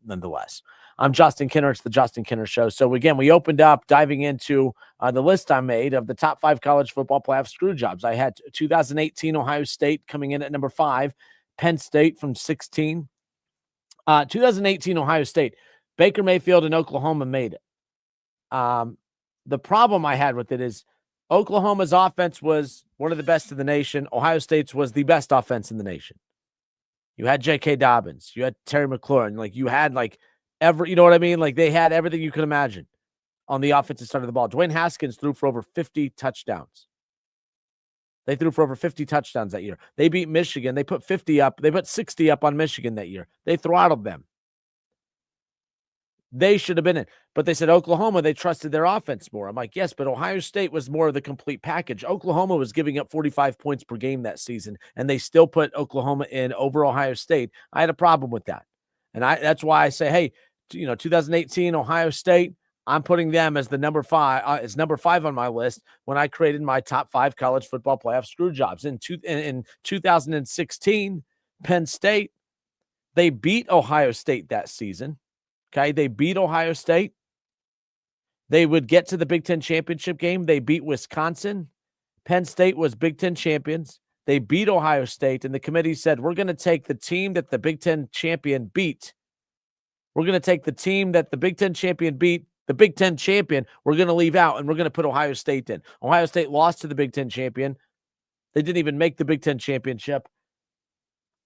Nonetheless, I'm Justin Kinner. It's the Justin Kinner Show. So again, we opened up diving into the list I made of the top 5 college football playoff screw jobs. I had 2018 Ohio State coming in at number 5, Penn State from 16. 2018 Ohio State, Baker Mayfield and Oklahoma made it. The problem I had with it is Oklahoma's offense was one of the best in the nation. Ohio State's was the best offense in the nation. You had J.K. Dobbins. You had Terry McLaurin. Like, you had, you know what I mean? Like, they had everything you could imagine on the offensive side of the ball. Dwayne Haskins threw for over 50 touchdowns. They threw for over 50 touchdowns that year. They beat Michigan. They put 50 up. They put 60 up on Michigan that year. They throttled them. They should have been in. But they said Oklahoma, they trusted their offense more. I'm like, yes, but Ohio State was more of the complete package. Oklahoma was giving up 45 points per game that season, and they still put Oklahoma in over Ohio State. I had a problem with that. And that's why I say, hey, 2018 Ohio State, I'm putting them as the number 5 on my list when I created my top 5 college football playoff screw jobs. In 2016, Penn State, they beat Ohio State that season. Okay, they beat Ohio State. They would get to the Big Ten championship game. They beat Wisconsin. Penn State was Big Ten champions. They beat Ohio State, and the committee said, we're going to take the team that the Big Ten champion beat. We're going to take the team that the Big Ten champion beat, the Big Ten champion, we're going to leave out, and we're going to put Ohio State in. Ohio State lost to the Big Ten champion. They didn't even make the Big Ten championship.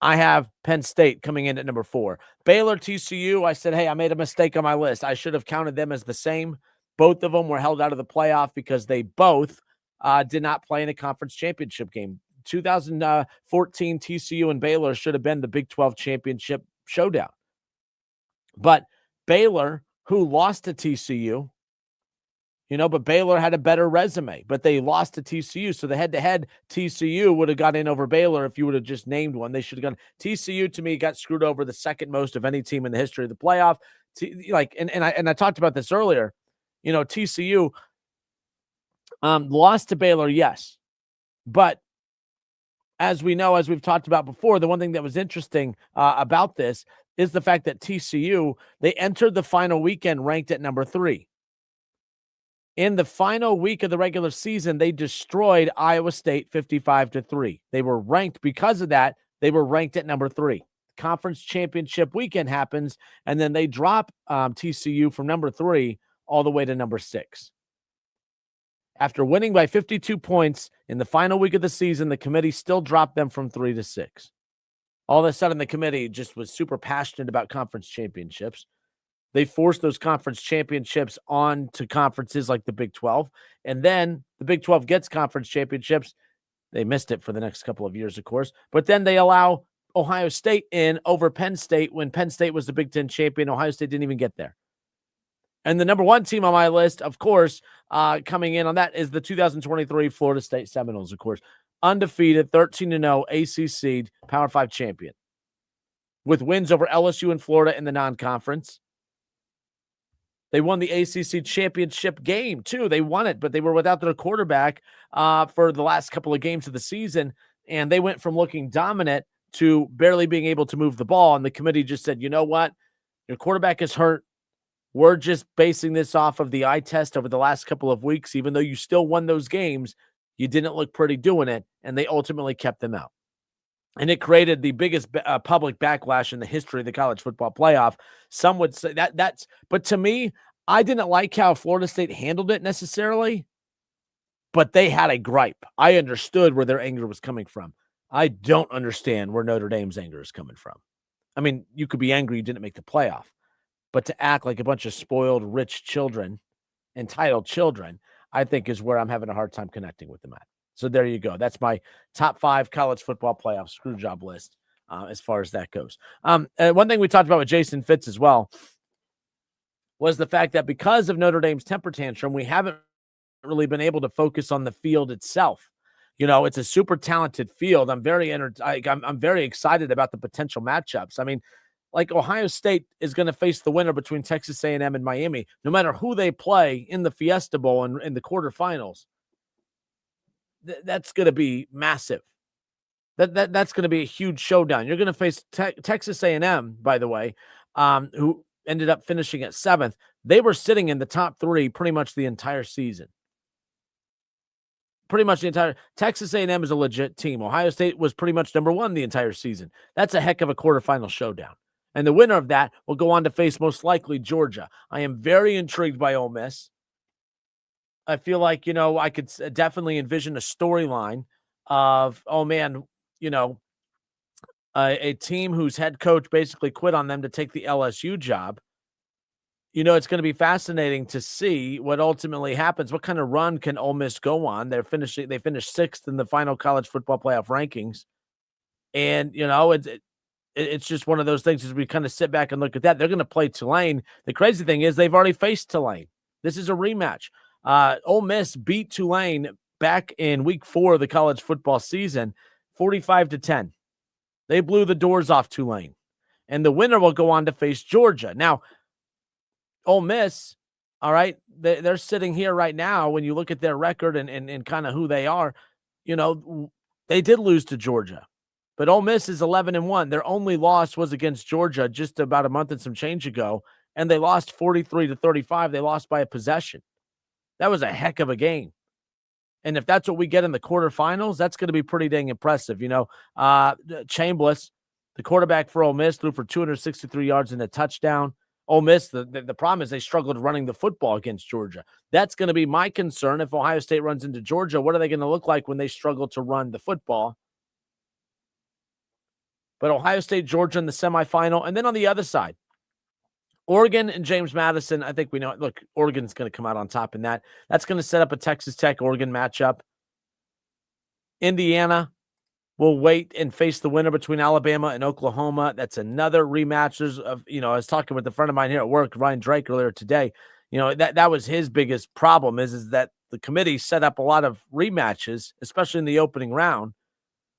I have Penn State coming in at number 4. Baylor, TCU, I said, hey, I made a mistake on my list. I should have counted them as the same. Both of them were held out of the playoff because they both did not play in a conference championship game. 2014 TCU and Baylor should have been the Big 12 championship showdown. But Baylor, who lost to TCU, but Baylor had a better resume, but they lost to TCU. So the head-to-head TCU would have got in over Baylor if you would have just named one. They should have gone. TCU, to me, got screwed over the second most of any team in the history of the playoff. I talked about this earlier. TCU lost to Baylor, yes. But as we know, as we've talked about before, the one thing that was interesting about this is the fact that TCU, they entered the final weekend ranked at number 3. In the final week of the regular season, they destroyed Iowa State 55-3. They were ranked because of that. They were ranked at number 3. Conference championship weekend happens, and then they drop TCU from number 3 all the way to number 6. After winning by 52 points in the final week of the season, the committee still dropped them from 3 to 6. All of a sudden, the committee just was super passionate about conference championships. They forced those conference championships on to conferences like the Big 12. And then the Big 12 gets conference championships. They missed it for the next couple of years, of course. But then they allow Ohio State in over Penn State when Penn State was the Big Ten champion. Ohio State didn't even get there. And the number 1 team on my list, of course, coming in on that is the 2023 Florida State Seminoles, of course. Undefeated, 13-0 ACC Power 5 champion. With wins over LSU and Florida in the non-conference. They won the ACC championship game, too. They won it, but they were without their quarterback for the last couple of games of the season, and they went from looking dominant to barely being able to move the ball, and the committee just said, you know what? Your quarterback is hurt. We're just basing this off of the eye test over the last couple of weeks. Even though you still won those games, you didn't look pretty doing it, and they ultimately kept them out. And it created the biggest public backlash in the history of the college football playoff. Some would say that's, but to me, I didn't like how Florida State handled it necessarily, but they had a gripe. I understood where their anger was coming from. I don't understand where Notre Dame's anger is coming from. I mean, you could be angry you didn't make the playoff, but to act like a bunch of spoiled, rich children, entitled children, I think is where I'm having a hard time connecting with them at. So there you go. That's my top 5 college football playoff screw job list as far as that goes. One thing we talked about with Jason Fitz as well was the fact that because of Notre Dame's temper tantrum, we haven't really been able to focus on the field itself. It's a super talented field. I'm very excited about the potential matchups. I mean, like Ohio State is going to face the winner between Texas A&M and Miami, no matter who they play in the Fiesta Bowl and in the quarterfinals. That's going to be massive. That's going to be a huge showdown. You're going to face Texas A&M, by the way, who ended up finishing at 7th. They were sitting in the top 3 pretty much the entire season. Texas A&M is a legit team. Ohio State was pretty much number 1 the entire season. That's a heck of a quarterfinal showdown. And the winner of that will go on to face most likely Georgia. I am very intrigued by Ole Miss. I feel like, I could definitely envision a storyline of, a team whose head coach basically quit on them to take the LSU job it's going to be fascinating to see what ultimately happens. What kind of run can Ole Miss go on? They finished 6th in the final college football playoff rankings. And, it's just one of those things as we kind of sit back and look at that. They're going to play Tulane. The crazy thing is they've already faced Tulane. This is a rematch. Ole Miss beat Tulane back in week 4 of the college football season, 45-10. They blew the doors off Tulane. And the winner will go on to face Georgia. Now, Ole Miss, all right, they're sitting here right now. When you look at their record and kind of who they are, they did lose to Georgia. But Ole Miss is 11-1. Their only loss was against Georgia just about a month and some change ago, and they lost 43-35. They lost by a possession. That was a heck of a game. And if that's what we get in the quarterfinals, that's going to be pretty dang impressive. Chambliss, the quarterback for Ole Miss, threw for 263 yards and a touchdown. Ole Miss, the problem is they struggled running the football against Georgia. That's going to be my concern. If Ohio State runs into Georgia, what are they going to look like when they struggle to run the football? But Ohio State, Georgia in the semifinal. And then on the other side, Oregon and James Madison, I think we know. Look, Oregon's going to come out on top in that. That's going to set up a Texas Tech-Oregon matchup. Indiana will wait and face the winner between Alabama and Oklahoma. That's another rematch. I was talking with a friend of mine here at work, Ryan Drake, earlier today. That was his biggest problem is that the committee set up a lot of rematches, especially in the opening round.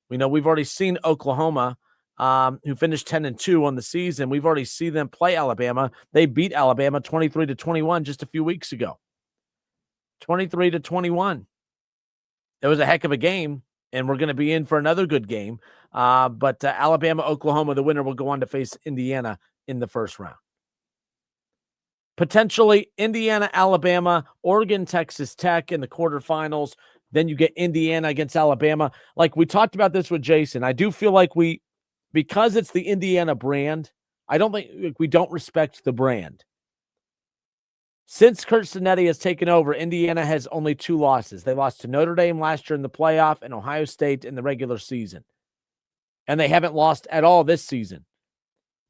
We've already seen Oklahoma, who finished 10-2 on the season. We've already seen them play Alabama. They beat Alabama 23-21 just a few weeks ago. 23-21. It was a heck of a game, and we're going to be in for another good game. But Alabama, Oklahoma, the winner will go on to face Indiana in the first round. Potentially Indiana, Alabama, Oregon, Texas Tech in the quarterfinals. Then you get Indiana against Alabama. Like we talked about this with Jason, I do feel like because it's the Indiana brand, I don't think we don't respect the brand. Since Curt Cinetti has taken over, Indiana has only 2 losses. They lost to Notre Dame last year in the playoff and Ohio State in the regular season. And they haven't lost at all this season.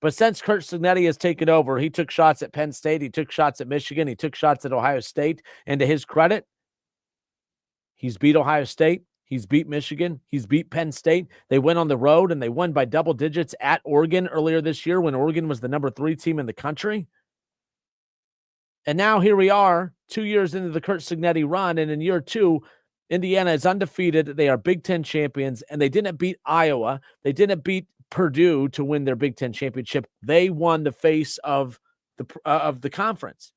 But since Curt Cinetti has taken over, he took shots at Penn State, he took shots at Michigan, he took shots at Ohio State. And to his credit, he's beat Ohio State. He's beat Michigan. He's beat Penn State. They went on the road and they won by double digits at Oregon earlier this year when Oregon was the number 3 team in the country. And now here we are 2 years into the Curt Cinetti run. And in year 2, Indiana is undefeated. They are Big Ten champions and they didn't beat Iowa. They didn't beat Purdue to win their Big Ten championship. They won the face of the conference.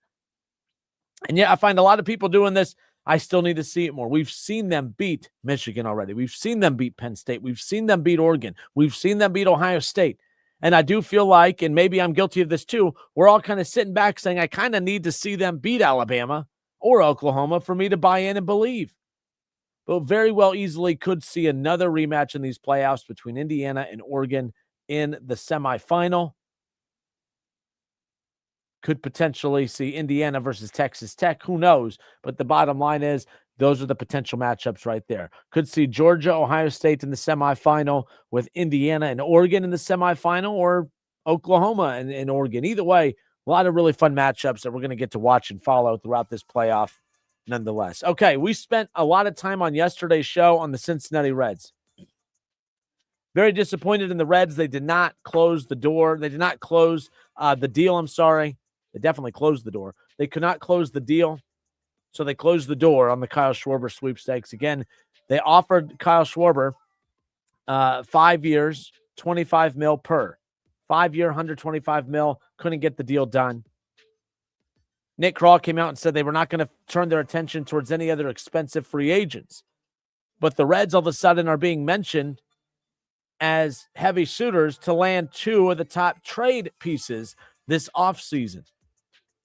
And yeah, I find a lot of people doing this. I still need to see it more. We've seen them beat Michigan already. We've seen them beat Penn State. We've seen them beat Oregon. We've seen them beat Ohio State. And I do feel like, and maybe I'm guilty of this too, we're all kind of sitting back saying, I kind of need to see them beat Alabama or Oklahoma for me to buy in and believe. But very well easily could see another rematch in these playoffs between Indiana and Oregon in the semifinal. Could potentially see Indiana versus Texas Tech. Who knows? But the bottom line is those are the potential matchups right there. Could see Georgia, Ohio State in the semifinal with Indiana and Oregon in the semifinal, or Oklahoma and Oregon. Either way, a lot of really fun matchups that we're going to get to watch and follow throughout this playoff nonetheless. Okay, we spent a lot of time on yesterday's show on the Cincinnati Reds. Very disappointed in the Reds. They did not close the door. They did not close the deal. I'm sorry. They definitely closed the door. They could not close the deal, so they closed the door on the Kyle Schwarber sweepstakes. Again, they offered Kyle Schwarber 5 years, $25 million per. 5 year, $125 million. Couldn't get the deal done. Nick Kroll came out and said they were not going to turn their attention towards any other expensive free agents. But the Reds all of a sudden are being mentioned as heavy suitors to land 2 of the top trade pieces this offseason.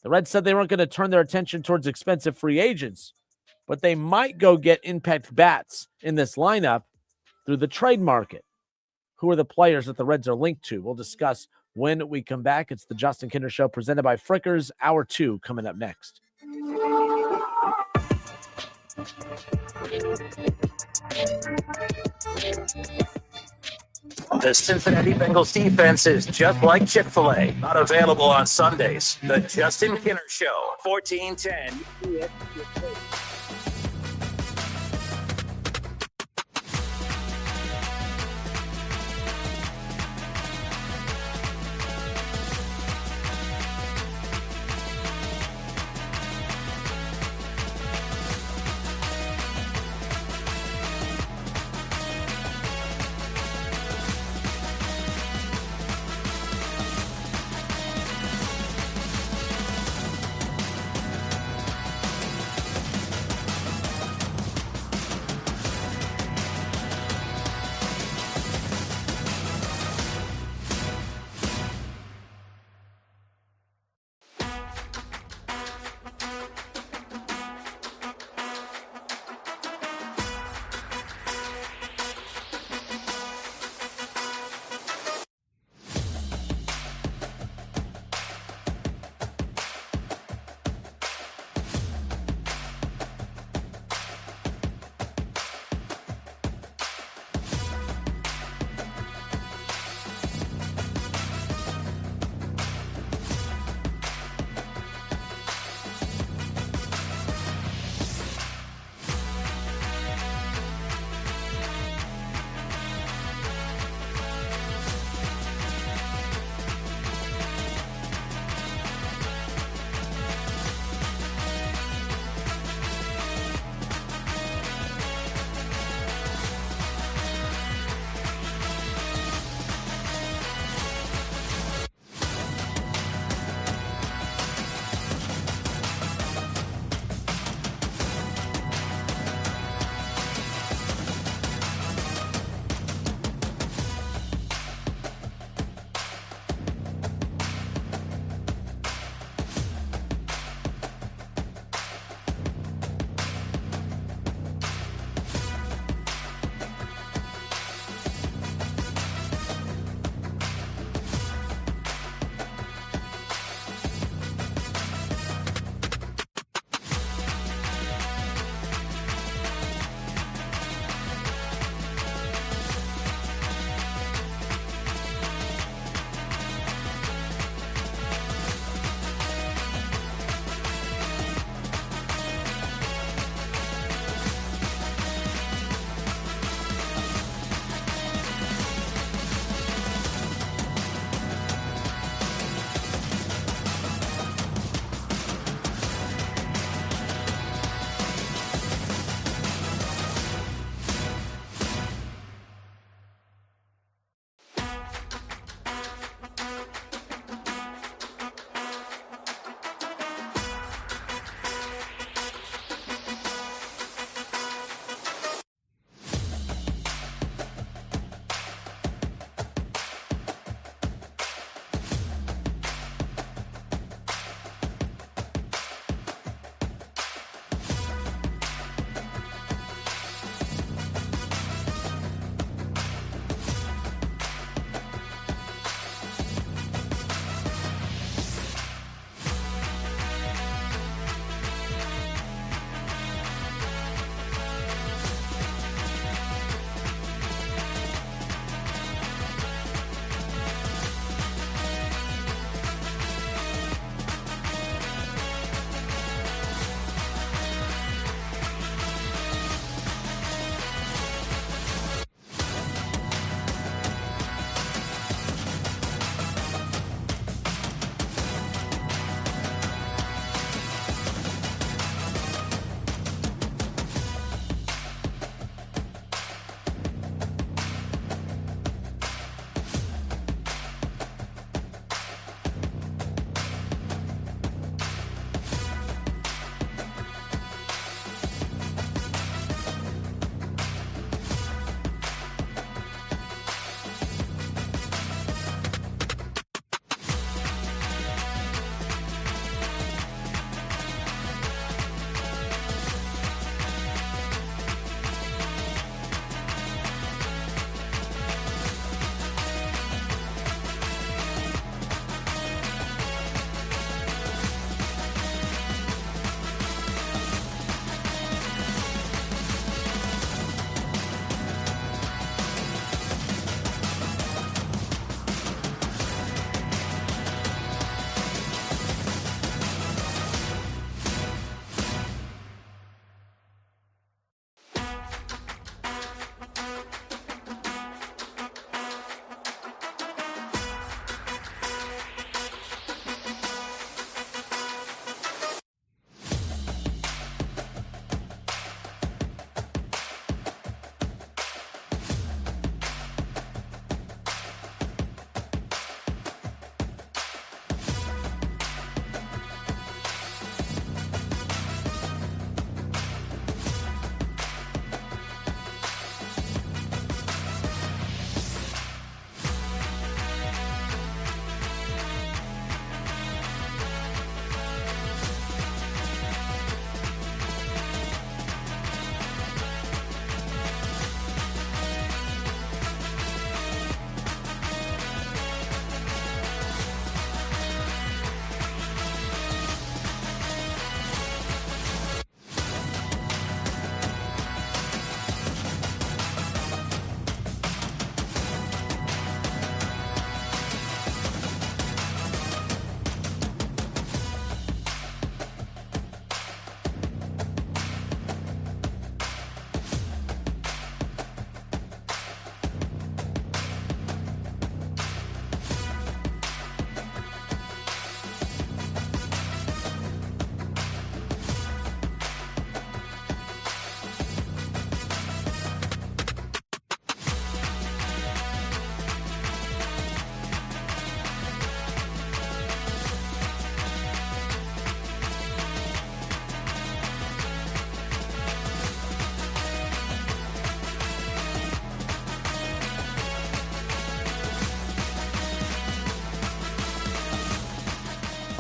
The Reds said they weren't going to turn their attention towards expensive free agents, but they might go get impact bats in this lineup through the trade market. Who are the players that the Reds are linked to? We'll discuss when we come back. It's the Justin Kinder Show presented by Frickers. Hour 2 coming up next. The Cincinnati Bengals defense is just like Chick-fil-A. Not available on Sundays. The Justin Kinner Show, 1410.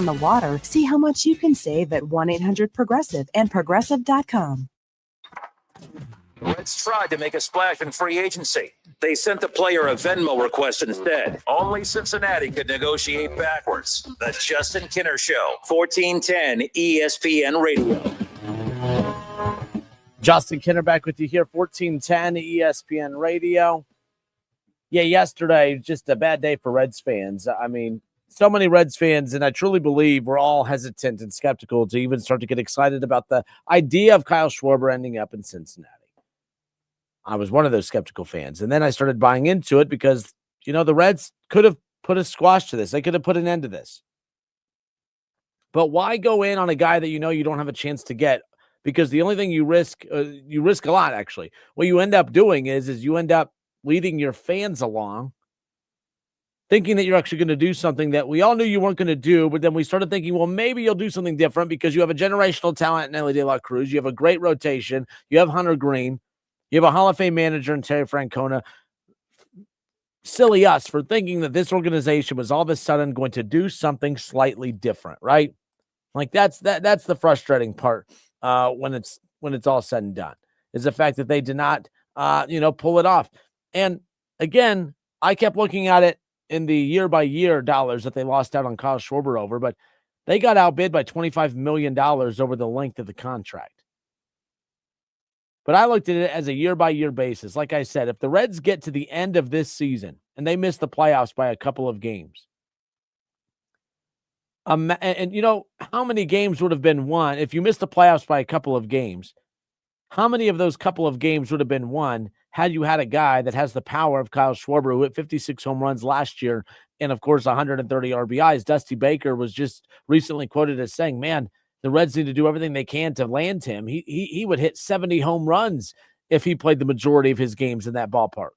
on the water, see how much you can save at 1-800-PROGRESSIVE and Progressive.com. Reds tried to make a splash in free agency. They sent the player a Venmo request instead. Only Cincinnati could negotiate backwards. The Justin Kinner Show, 1410 ESPN Radio. Justin Kinner back with you here, 1410 ESPN Radio. Yeah, yesterday, just a bad day for Reds fans. I mean, so many Reds fans, and I truly believe we're all hesitant and skeptical to even start to get excited about the idea of Kyle Schwarber ending up in Cincinnati. I was one of those skeptical fans. And then I started buying into it because, the Reds could have put a squash to this. They could have put an end to this. But why go in on a guy that you don't have a chance to get? Because the only thing you risk a lot, actually. What you end up doing is you end up leading your fans along, thinking that you're actually going to do something that we all knew you weren't going to do, but then we started thinking, well, maybe you'll do something different because you have a generational talent in Elly De La Cruz. You have a great rotation. You have Hunter Green. You have a Hall of Fame manager in Terry Francona. Silly us for thinking that this organization was all of a sudden going to do something slightly different, right? Like that's the frustrating part when it's all said and done, is the fact that they did not pull it off. And again, I kept looking at it in the year-by-year dollars that they lost out on Kyle Schwarber over, but they got outbid by $25 million over the length of the contract. But I looked at it as a year-by-year basis. Like I said, if the Reds get to the end of this season and they miss the playoffs by a couple of games, and how many games would have been won if you missed the playoffs by a couple of games? How many of those couple of games would have been won had you had a guy that has the power of Kyle Schwarber, who hit 56 home runs last year and, of course, 130 RBIs? Dusty Baker was just recently quoted as saying, man, the Reds need to do everything they can to land him. He would hit 70 home runs if he played the majority of his games in that ballpark.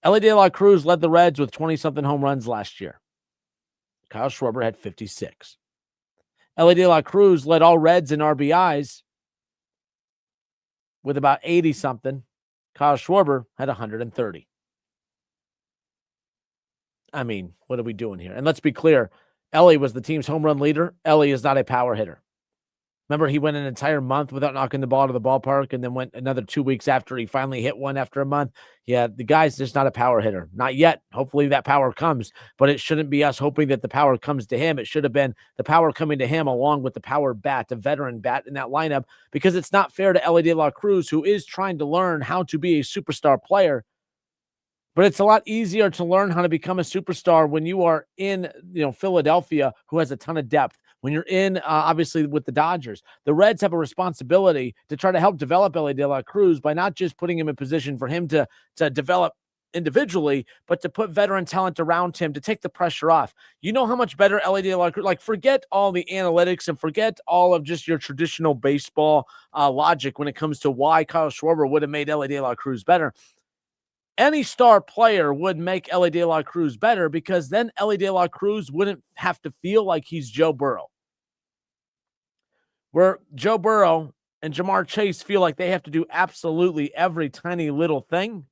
Elly De La Cruz led the Reds with 20-something home runs last year. Kyle Schwarber had 56. Elly De La Cruz led all Reds in RBIs with about 80-something. Kyle Schwarber had 130. I mean, what are we doing here? And let's be clear, Elly was the team's home run leader. Elly is not a power hitter. Remember, he went an entire month without knocking the ball to the ballpark and then went another 2 weeks after he finally hit one after a month. Yeah, the guy's just not a power hitter. Not yet. Hopefully that power comes, but it shouldn't be us hoping that the power comes to him. It should have been the power coming to him along with the power bat, the veteran bat in that lineup, because it's not fair to Elly De La Cruz, who is trying to learn how to be a superstar player. But it's a lot easier to learn how to become a superstar when you are in, Philadelphia, who has a ton of depth. When you're in, obviously, with the Dodgers, the Reds have a responsibility to try to help develop Elly De La Cruz by not just putting him in position for him to develop individually, but to put veteran talent around him to take the pressure off. You know how much better Elly De La Cruz, forget all the analytics and forget all of just your traditional baseball logic when it comes to why Kyle Schwarber would have made Elly De La Cruz better. Any star player would make Elly De La Cruz better because then Elly De La Cruz wouldn't have to feel like he's Joe Burrow. Where Joe Burrow and Jamar Chase feel like they have to do absolutely every tiny little thing,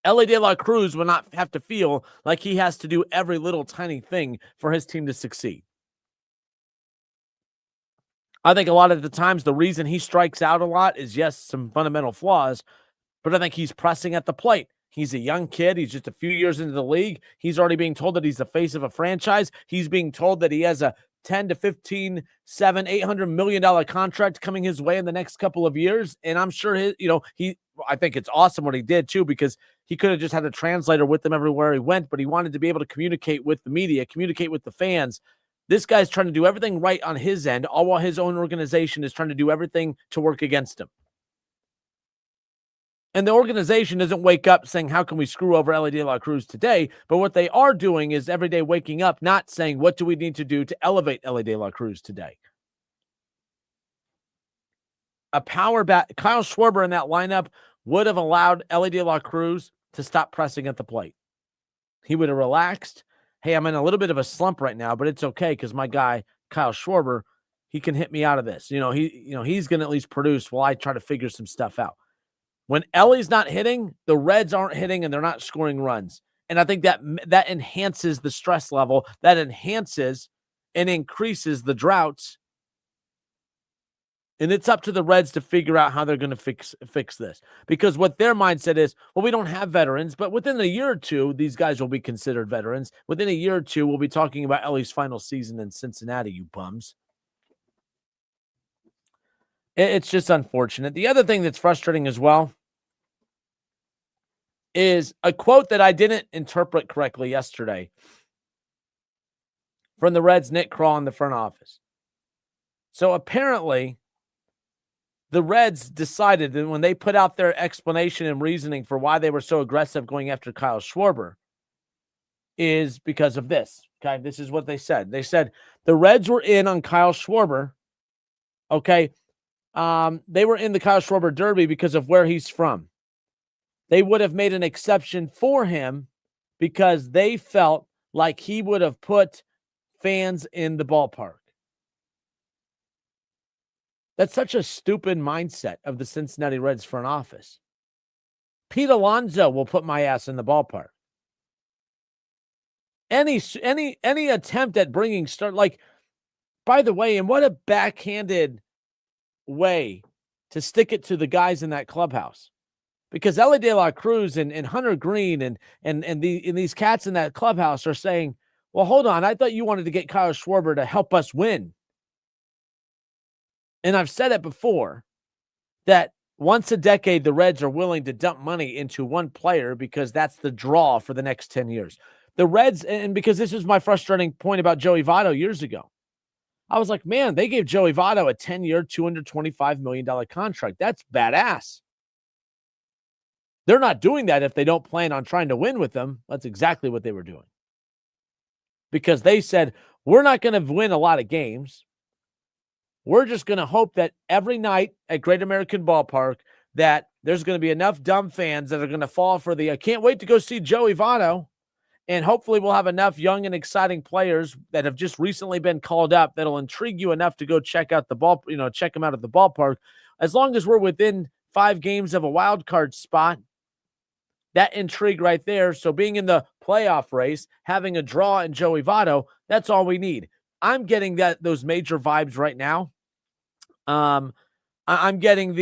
Elly De La Cruz will not have to feel like he has to do every little tiny thing for his team to succeed. I think a lot of the times the reason he strikes out a lot is, yes, some fundamental flaws, but I think he's pressing at the plate. He's a young kid. He's just a few years into the league. He's already being told that he's the face of a franchise. He's being told that he has a 10 to 15, $800 million contract coming his way in the next couple of years. And I'm sure I think it's awesome what he did too, because he could have just had a translator with him everywhere he went, but he wanted to be able to communicate with the media, communicate with the fans. This guy's trying to do everything right on his end, all while his own organization is trying to do everything to work against him. And the organization doesn't wake up saying, how can we screw over Elly De La Cruz today? But what they are doing is every day waking up, not saying, what do we need to do to elevate Elly De La Cruz today? A power bat, Kyle Schwarber in that lineup would have allowed Elly De La Cruz to stop pressing at the plate. He would have relaxed. Hey, I'm in a little bit of a slump right now, but it's okay because my guy, Kyle Schwarber, he can hit me out of this. He's going to at least produce while I try to figure some stuff out. When Elly's not hitting, the Reds aren't hitting and they're not scoring runs. And I think that enhances the stress level, that enhances and increases the droughts. And it's up to the Reds to figure out how they're going to fix this. Because what their mindset is, well, we don't have veterans, but within a year or two, these guys will be considered veterans. Within a year or two, we'll be talking about Ellie's final season in Cincinnati, you bums. It's just unfortunate. The other thing that's frustrating as well is a quote that I didn't interpret correctly yesterday from the Reds' Nick Krall in the front office. So apparently, the Reds decided that when they put out their explanation and reasoning for why they were so aggressive going after Kyle Schwarber is because of this. Okay, this is what they said. They said the Reds were in on Kyle Schwarber. Okay, they were in the Kyle Schwarber Derby because of where he's from. They would have made an exception for him because they felt like he would have put fans in the ballpark. That's such a stupid mindset of the Cincinnati Reds front office. Pete Alonso will put my ass in the ballpark. Any attempt at bringing by the way, and what a backhanded way to stick it to the guys in that clubhouse. Because Ellie De La Cruz and Hunter Green and these cats in that clubhouse are saying, well, hold on, I thought you wanted to get Kyle Schwarber to help us win. And I've said it before that once a decade, the Reds are willing to dump money into one player because that's the draw for the next 10 years. The Reds, and because this was my frustrating point about Joey Votto years ago, I was like, man, they gave Joey Votto a 10-year, $225 million contract. That's badass. They're not doing that if they don't plan on trying to win with them. That's exactly what they were doing. Because they said, we're not going to win a lot of games. We're just going to hope that every night at Great American Ballpark that there's going to be enough dumb fans that are going to fall for the, I can't wait to go see Joey Votto. And hopefully we'll have enough young and exciting players that have just recently been called up that'll intrigue you enough to go check out the ball, check them out at the ballpark. As long as we're within 5 games of a wild card spot, that intrigue right there. So being in the playoff race, having a draw in Joey Votto, that's all we need. I'm getting those major vibes right now. I'm getting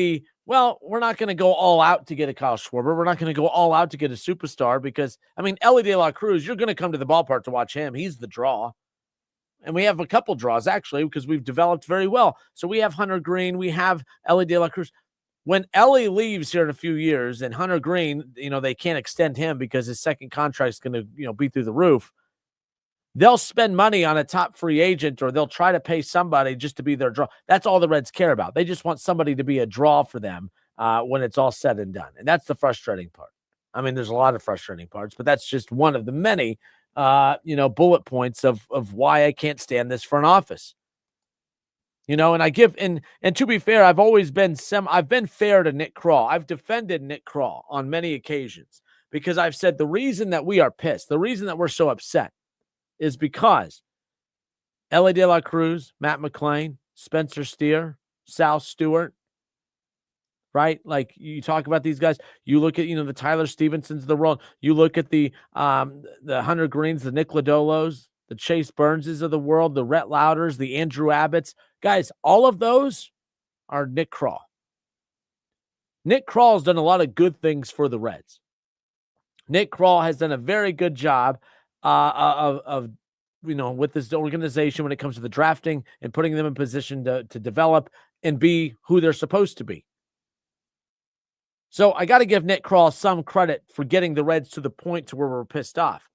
we're not going to go all out to get a Kyle Schwarber. We're not going to go all out to get a superstar because, Ellie De La Cruz, you're going to come to the ballpark to watch him. He's the draw. And we have a couple draws, actually, because we've developed very well. So we have Hunter Green. We have Ellie De La Cruz. When Ellie leaves here in a few years and Hunter Green, they can't extend him because his second contract is going to, be through the roof. They'll spend money on a top free agent or they'll try to pay somebody just to be their draw. That's all the Reds care about. They just want somebody to be a draw for them when it's all said and done. And that's the frustrating part. There's a lot of frustrating parts, but that's just one of the many, bullet points of why I can't stand this front office. And I give, and to be fair, I've always been I've been fair to Nick Krall. I've defended Nick Krall on many occasions because I've said the reason that we are pissed, the reason that we're so upset is because Ellie De La Cruz, Matt McClain, Spencer Steer, Sal Stewart, right? Like you talk about these guys, you look at, the Tyler Stevensons of the world, you look at the Hunter Greens, the Nick Lodolos, the Chase Burnses of the world, the Rhett Louders, the Andrew Abbotts. Guys, all of those are Nick Krall. Nick Krall has done a lot of good things for the Reds. Nick Krall has done a very good job with this organization when it comes to the drafting and putting them in position to develop and be who they're supposed to be. So I got to give Nick Krall some credit for getting the Reds to the point to where we're pissed off.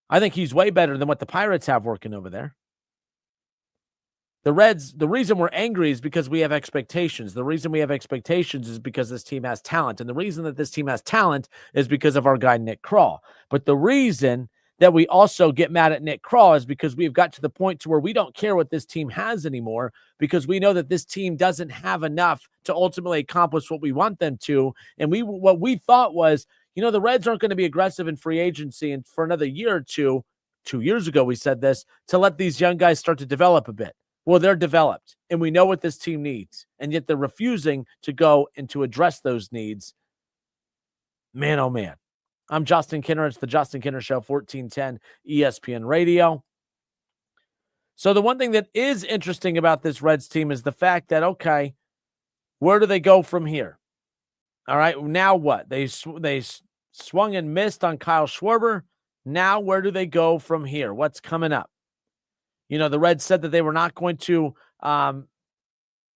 I think he's way better than what the Pirates have working over there. The Reds, the reason we're angry is because we have expectations. The reason we have expectations is because this team has talent. And the reason that this team has talent is because of our guy, Nick Krall. But the reason that we also get mad at Nick Krall is because we've got to the point to where we don't care what this team has anymore because we know that this team doesn't have enough to ultimately accomplish what we want them to. And what we thought was, the Reds aren't going to be aggressive in free agency and for another year or two. 2 years ago, we said this, to let these young guys start to develop a bit. Well, they're developed, and we know what this team needs, and yet they're refusing to go and to address those needs. Man, oh man. I'm Justin Kinner. It's the Justin Kinner Show, 1410 ESPN Radio. So the one thing that is interesting about this Reds team is the fact that, okay, where do they go from here? All right, now what? They swung and missed on Kyle Schwarber. Now where do they go from here? What's coming up? You know, the Reds said that they were not going to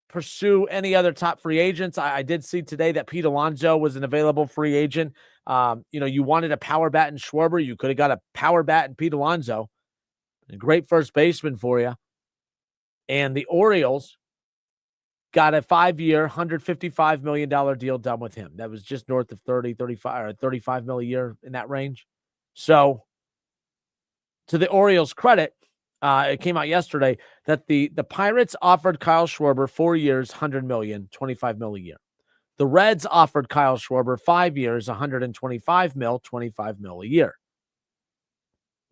pursue any other top free agents. I did see today that Pete Alonso was an available free agent. You wanted a power bat in Schwarber. You could have got a power bat in Pete Alonso. A great first baseman for you. And the Orioles got a 5-year, $155 million deal done with him. That was just north of 30, 35, or 35 mil a year, in that range. So to the Orioles' credit, it came out yesterday that the Pirates offered Kyle Schwarber 4 years, $100 million, $25 mil a year. The Reds offered Kyle Schwarber 5 years, $125 mil, $25 mil a year.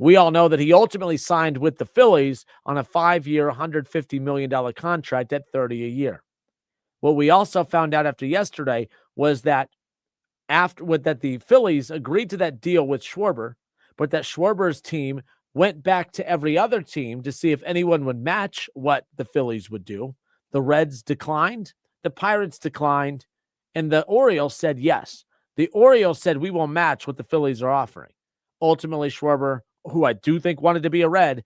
We all know that he ultimately signed with the Phillies on a 5-year, $150 million contract at $30 a year. What we also found out after yesterday was that the Phillies agreed to that deal with Schwarber, but that Schwarber's team went back to every other team to see if anyone would match what the Phillies would do. The Reds declined, the Pirates declined, and the Orioles said yes. The Orioles said, we will match what the Phillies are offering. Ultimately, Schwarber, who I do think wanted to be a Red,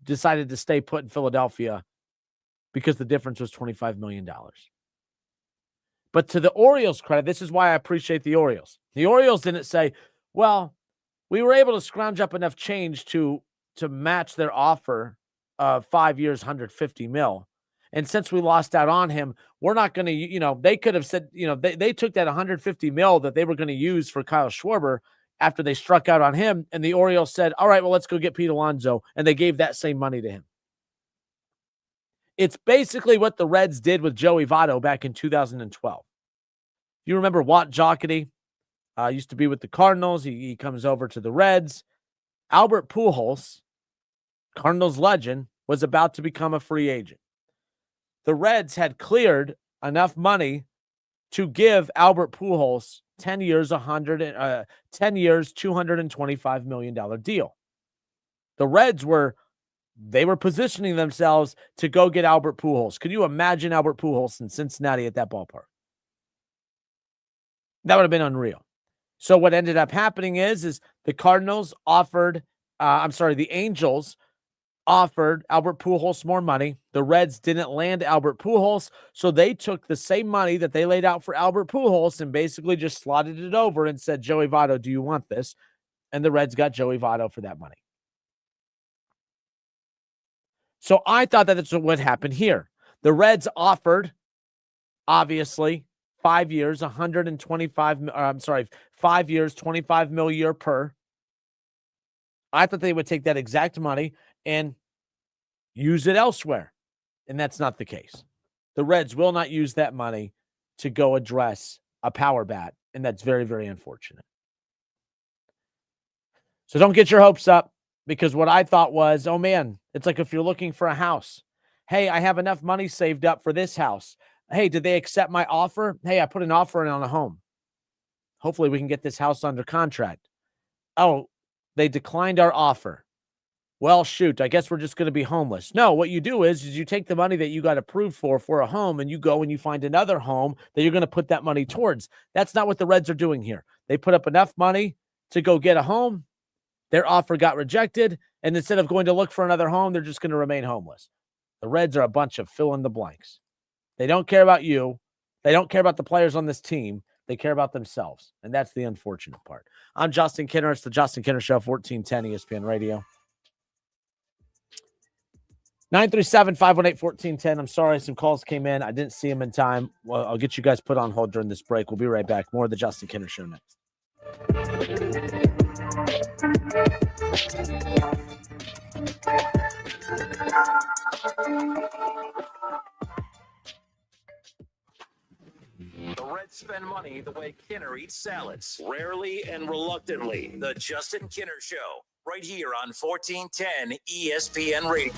decided to stay put in Philadelphia because the difference was $25 million. But to the Orioles' credit, this is why I appreciate the Orioles. The Orioles didn't say, well, we were able to scrounge up enough change to match their offer of 5 years, $150 million. And since we lost out on him, we're not going to, they could have said, they took that $150 million that they were going to use for Kyle Schwarber after they struck out on him. And the Orioles said, all right, well, let's go get Pete Alonso. And they gave that same money to him. It's basically what the Reds did with Joey Votto back in 2012. You remember Watt Jocketty? Used to be with the Cardinals. He comes over to the Reds. Albert Pujols, Cardinals legend, was about to become a free agent. The Reds had cleared enough money to give Albert Pujols 10 years, $225 million deal. The Reds were positioning themselves to go get Albert Pujols. Could you imagine Albert Pujols in Cincinnati at that ballpark? That would have been unreal. So what ended up happening is the Cardinals offered, the Angels offered Albert Pujols more money. The Reds didn't land Albert Pujols, so they took the same money that they laid out for Albert Pujols and basically just slotted it over and said, Joey Votto, do you want this? And the Reds got Joey Votto for that money. So I thought that that's what happened here. The Reds offered, obviously, 5 years, 5 years, $25 million a year per. I thought they would take that exact money and use it elsewhere. And that's not the case. The Reds will not use that money to go address a power bat. And that's very, very unfortunate. So don't get your hopes up, because what I thought was, oh man, it's like if you're looking for a house. Hey, I have enough money saved up for this house. Hey, did they accept my offer? Hey, I put an offer in on a home. Hopefully we can get this house under contract. Oh, they declined our offer. Well, shoot, I guess we're just going to be homeless. No, what you do is you take the money that you got approved for a home, and you go and you find another home that you're going to put that money towards. That's not what the Reds are doing here. They put up enough money to go get a home. Their offer got rejected, and instead of going to look for another home, they're just going to remain homeless. The Reds are a bunch of fill in the blanks. They don't care about you. They don't care about the players on this team. They care about themselves, and that's the unfortunate part. I'm Justin Kinner. It's the Justin Kinner Show, 1410 ESPN Radio. 937-518-1410. I'm sorry, some calls came in. I didn't see them in time. Well, I'll get you guys put on hold during this break. We'll be right back. More of the Justin Kinner Show next. The Reds spend money the way Kinner eats salads, rarely and reluctantly. The Justin Kinner Show, right here on 1410 ESPN Radio.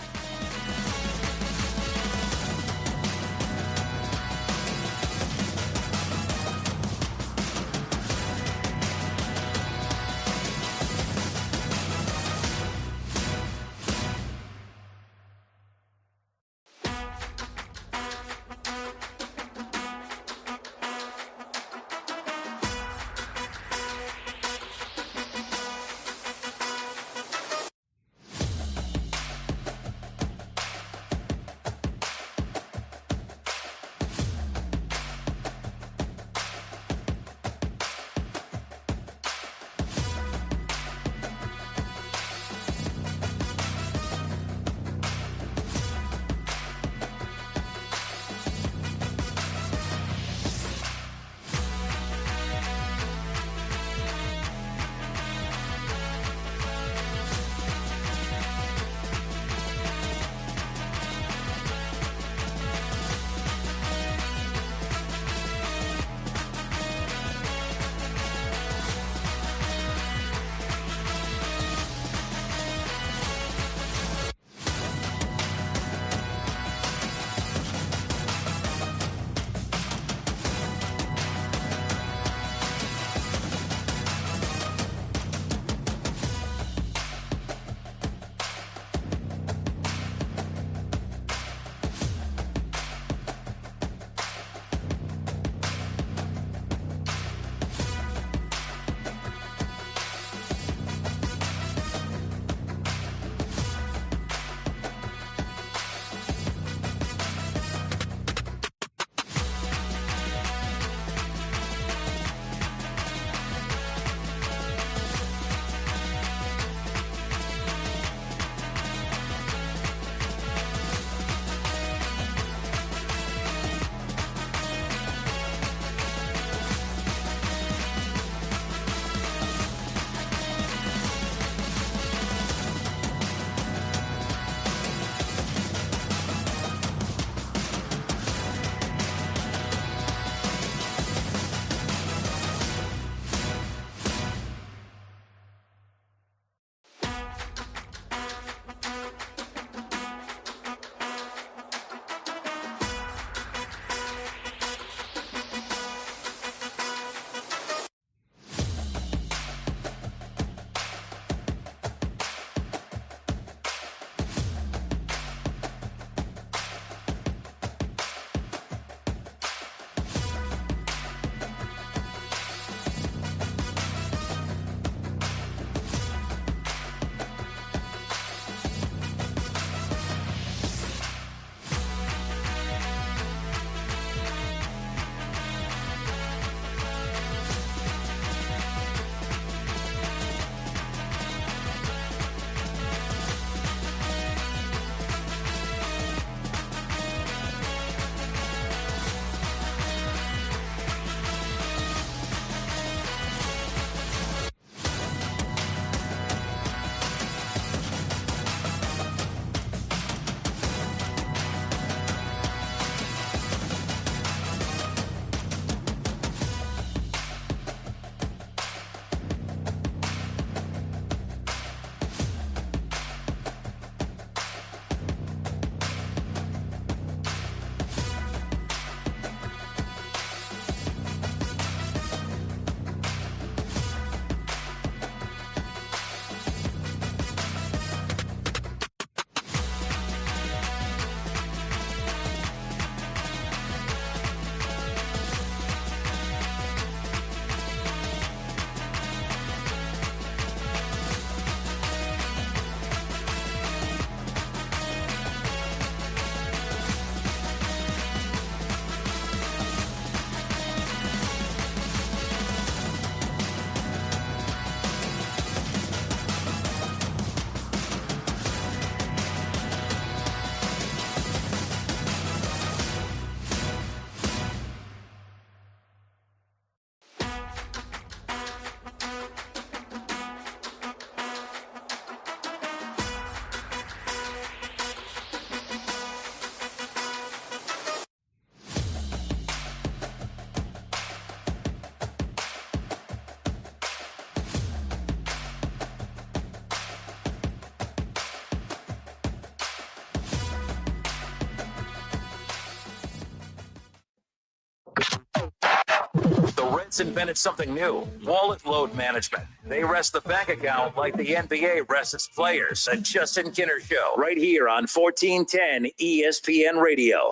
Fitz invented something new, wallet load management. They rest the bank account like the NBA rests its players. A Justin Kinner Show, right here on 1410 ESPN Radio.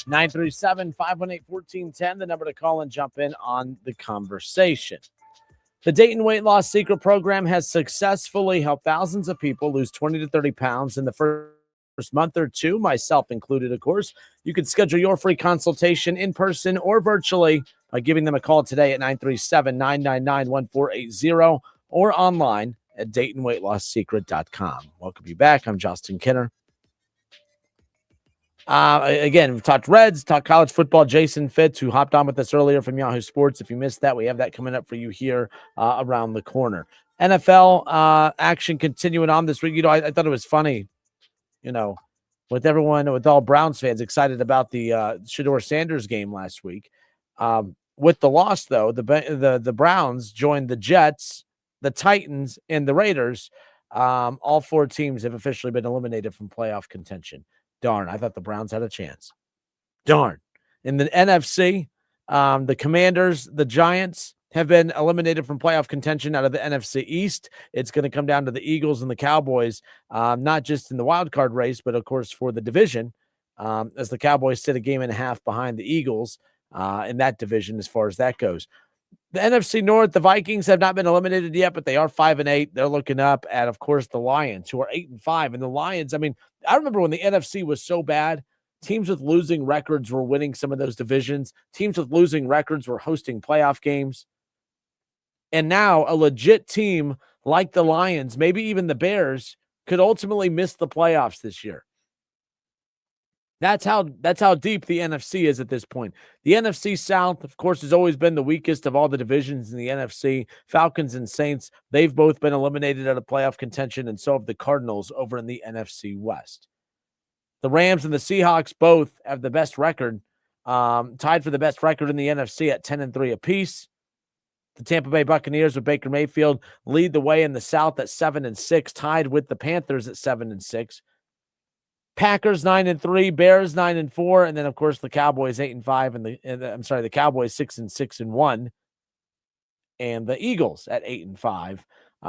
937-518-1410, the number to call and jump in on the conversation. The Dayton Weight Loss Secret Program has successfully helped thousands of people lose 20 to 30 pounds in the first month or two, myself included, of course. You can schedule your free consultation in person or virtually by giving them a call today at 937-999-1480 or online at DaytonWeightLossSecret.com. Welcome you back. I'm Justin Kinner. Again, we've talked Reds, talked college football. Jason Fitz, who hopped on with us earlier from Yahoo Sports. If you missed that, we have that coming up for you here around the corner. NFL action continuing on this week. I thought it was funny, with everyone, with all Browns fans excited about the Shedeur Sanders game last week. With the loss, though, the Browns joined the Jets, the Titans, and the Raiders. All four teams have officially been eliminated from playoff contention. Darn, I thought the Browns had a chance. Darn. In the NFC, the Commanders, the Giants have been eliminated from playoff contention out of the NFC East. It's going to come down to the Eagles and the Cowboys, not just in the wild card race, but, of course, for the division, as the Cowboys sit a game and a half behind the Eagles in that division as far as that goes. The NFC North, the Vikings have not been eliminated yet, but they are 5-8. They're looking up at, of course, the Lions, who are 8-5. And the Lions, I remember when the NFC was so bad, teams with losing records were winning some of those divisions. Teams with losing records were hosting playoff games. And now a legit team like the Lions, maybe even the Bears, could ultimately miss the playoffs this year. That's how deep the NFC is at this point. The NFC South, of course, has always been the weakest of all the divisions in the NFC. Falcons and Saints, they've both been eliminated out of playoff contention, and so have the Cardinals over in the NFC West. The Rams and the Seahawks both have the best record, tied for the best record in the NFC at 10-3 apiece. The Tampa Bay Buccaneers with Baker Mayfield lead the way in the South at 7-6, tied with the Panthers at 7-6. Packers 9-3, Bears 9-4, and then of course the Cowboys 8-5, the Cowboys 6-6-1, and the Eagles at 8-5,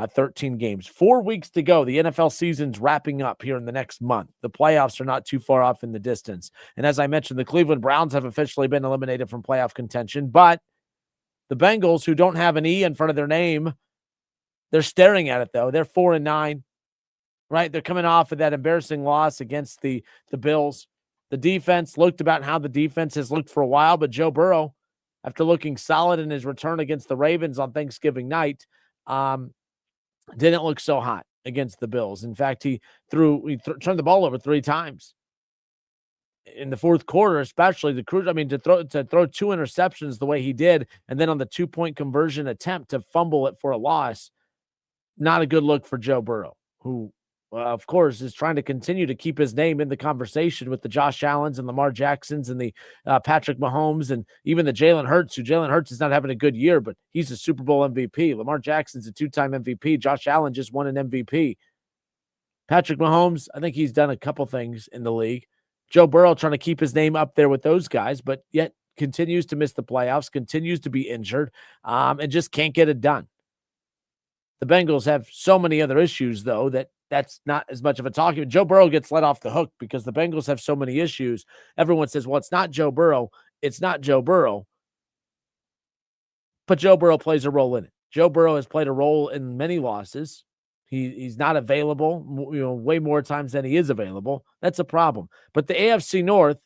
13 games. 4 weeks to go. The NFL season's wrapping up here in the next month. The playoffs are not too far off in the distance. And as I mentioned, the Cleveland Browns have officially been eliminated from playoff contention, but the Bengals, who don't have an E in front of their name, they're staring at it though. They're 4-9. Right, they're coming off of that embarrassing loss against the Bills. The defense looked about how the defense has looked for a while, but Joe Burrow, after looking solid in his return against the Ravens on Thanksgiving night, didn't look so hot against the Bills. In fact, he turned the ball over 3 times in the fourth quarter, especially to throw 2 interceptions the way he did, and then on the 2-point conversion attempt to fumble it for a loss. Not a good look for Joe Burrow, who of course, is trying to continue to keep his name in the conversation with the Josh Allens and Lamar Jacksons and the Patrick Mahomes and even the Jalen Hurts, who Jalen Hurts is not having a good year, but he's a Super Bowl MVP. Lamar Jackson's a 2-time MVP. Josh Allen just won an MVP. Patrick Mahomes, I think he's done a couple things in the league. Joe Burrow trying to keep his name up there with those guys, but yet continues to miss the playoffs, continues to be injured, and just can't get it done. The Bengals have so many other issues, though, that's not as much of a talking. Joe Burrow gets let off the hook because the Bengals have so many issues. Everyone says, well, it's not Joe Burrow. It's not Joe Burrow. But Joe Burrow plays a role in it. Joe Burrow has played a role in many losses. He's not available, way more times than he is available. That's a problem. But the AFC North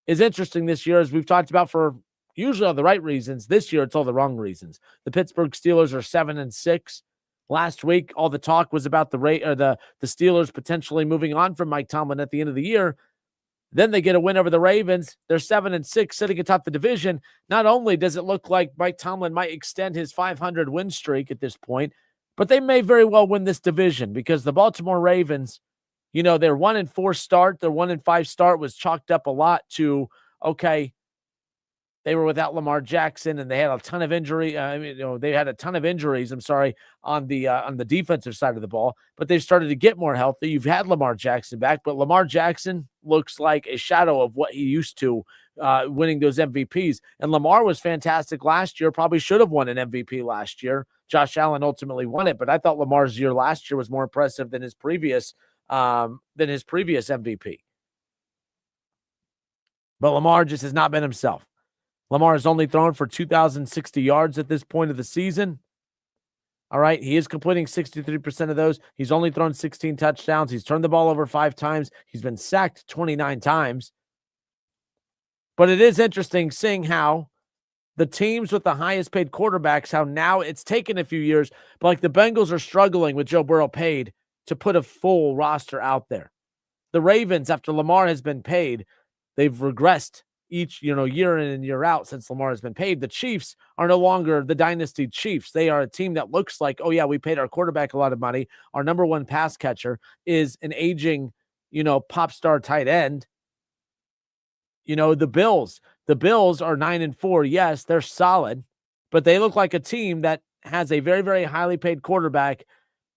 is interesting this year, as we've talked about for usually all the right reasons. This year, it's all the wrong reasons. The Pittsburgh Steelers are 7-6. Last week, all the talk was about the Steelers potentially moving on from Mike Tomlin at the end of the year. Then they get a win over the Ravens. They're 7-6, sitting atop the division. Not only does it look like Mike Tomlin might extend his 500 win streak at this point, but they may very well win this division because the Baltimore Ravens, their 1-4 start, their 1-5 start was chalked up a lot to, okay, they were without Lamar Jackson, and they had a ton of injury. They had a ton of injuries. I'm sorry, on the defensive side of the ball, but they've started to get more healthy. You've had Lamar Jackson back, but Lamar Jackson looks like a shadow of what he used to, winning those MVPs. And Lamar was fantastic last year. Probably should have won an MVP last year. Josh Allen ultimately won it, but I thought Lamar's year last year was more impressive than his previous MVP. But Lamar just has not been himself. Lamar has only thrown for 2,060 yards at this point of the season. All right, he is completing 63% of those. He's only thrown 16 touchdowns. He's turned the ball over 5 times. He's been sacked 29 times. But it is interesting seeing how the teams with the highest paid quarterbacks, how now it's taken a few years, but like the Bengals are struggling with Joe Burrow paid to put a full roster out there. The Ravens, after Lamar has been paid, they've regressed each, year in and year out since Lamar has been paid. The Chiefs are no longer the dynasty Chiefs. They are a team that looks like, oh yeah, we paid our quarterback a lot of money. Our number one pass catcher is an aging, pop star tight end. The Bills are 9-4. Yes, they're solid, but they look like a team that has a very, very highly paid quarterback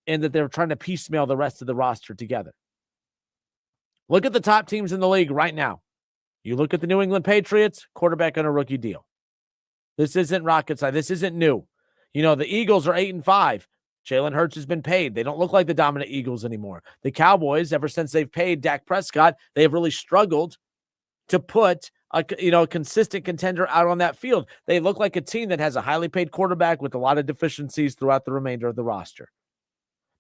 and that they're trying to piecemeal the rest of the roster together. Look at the top teams in the league right now. You look at the New England Patriots, quarterback on a rookie deal. This isn't rocket science. This isn't new. The Eagles are 8-5. Jalen Hurts has been paid. They don't look like the dominant Eagles anymore. The Cowboys, ever since they've paid Dak Prescott, they have really struggled to put a consistent contender out on that field. They look like a team that has a highly paid quarterback with a lot of deficiencies throughout the remainder of the roster.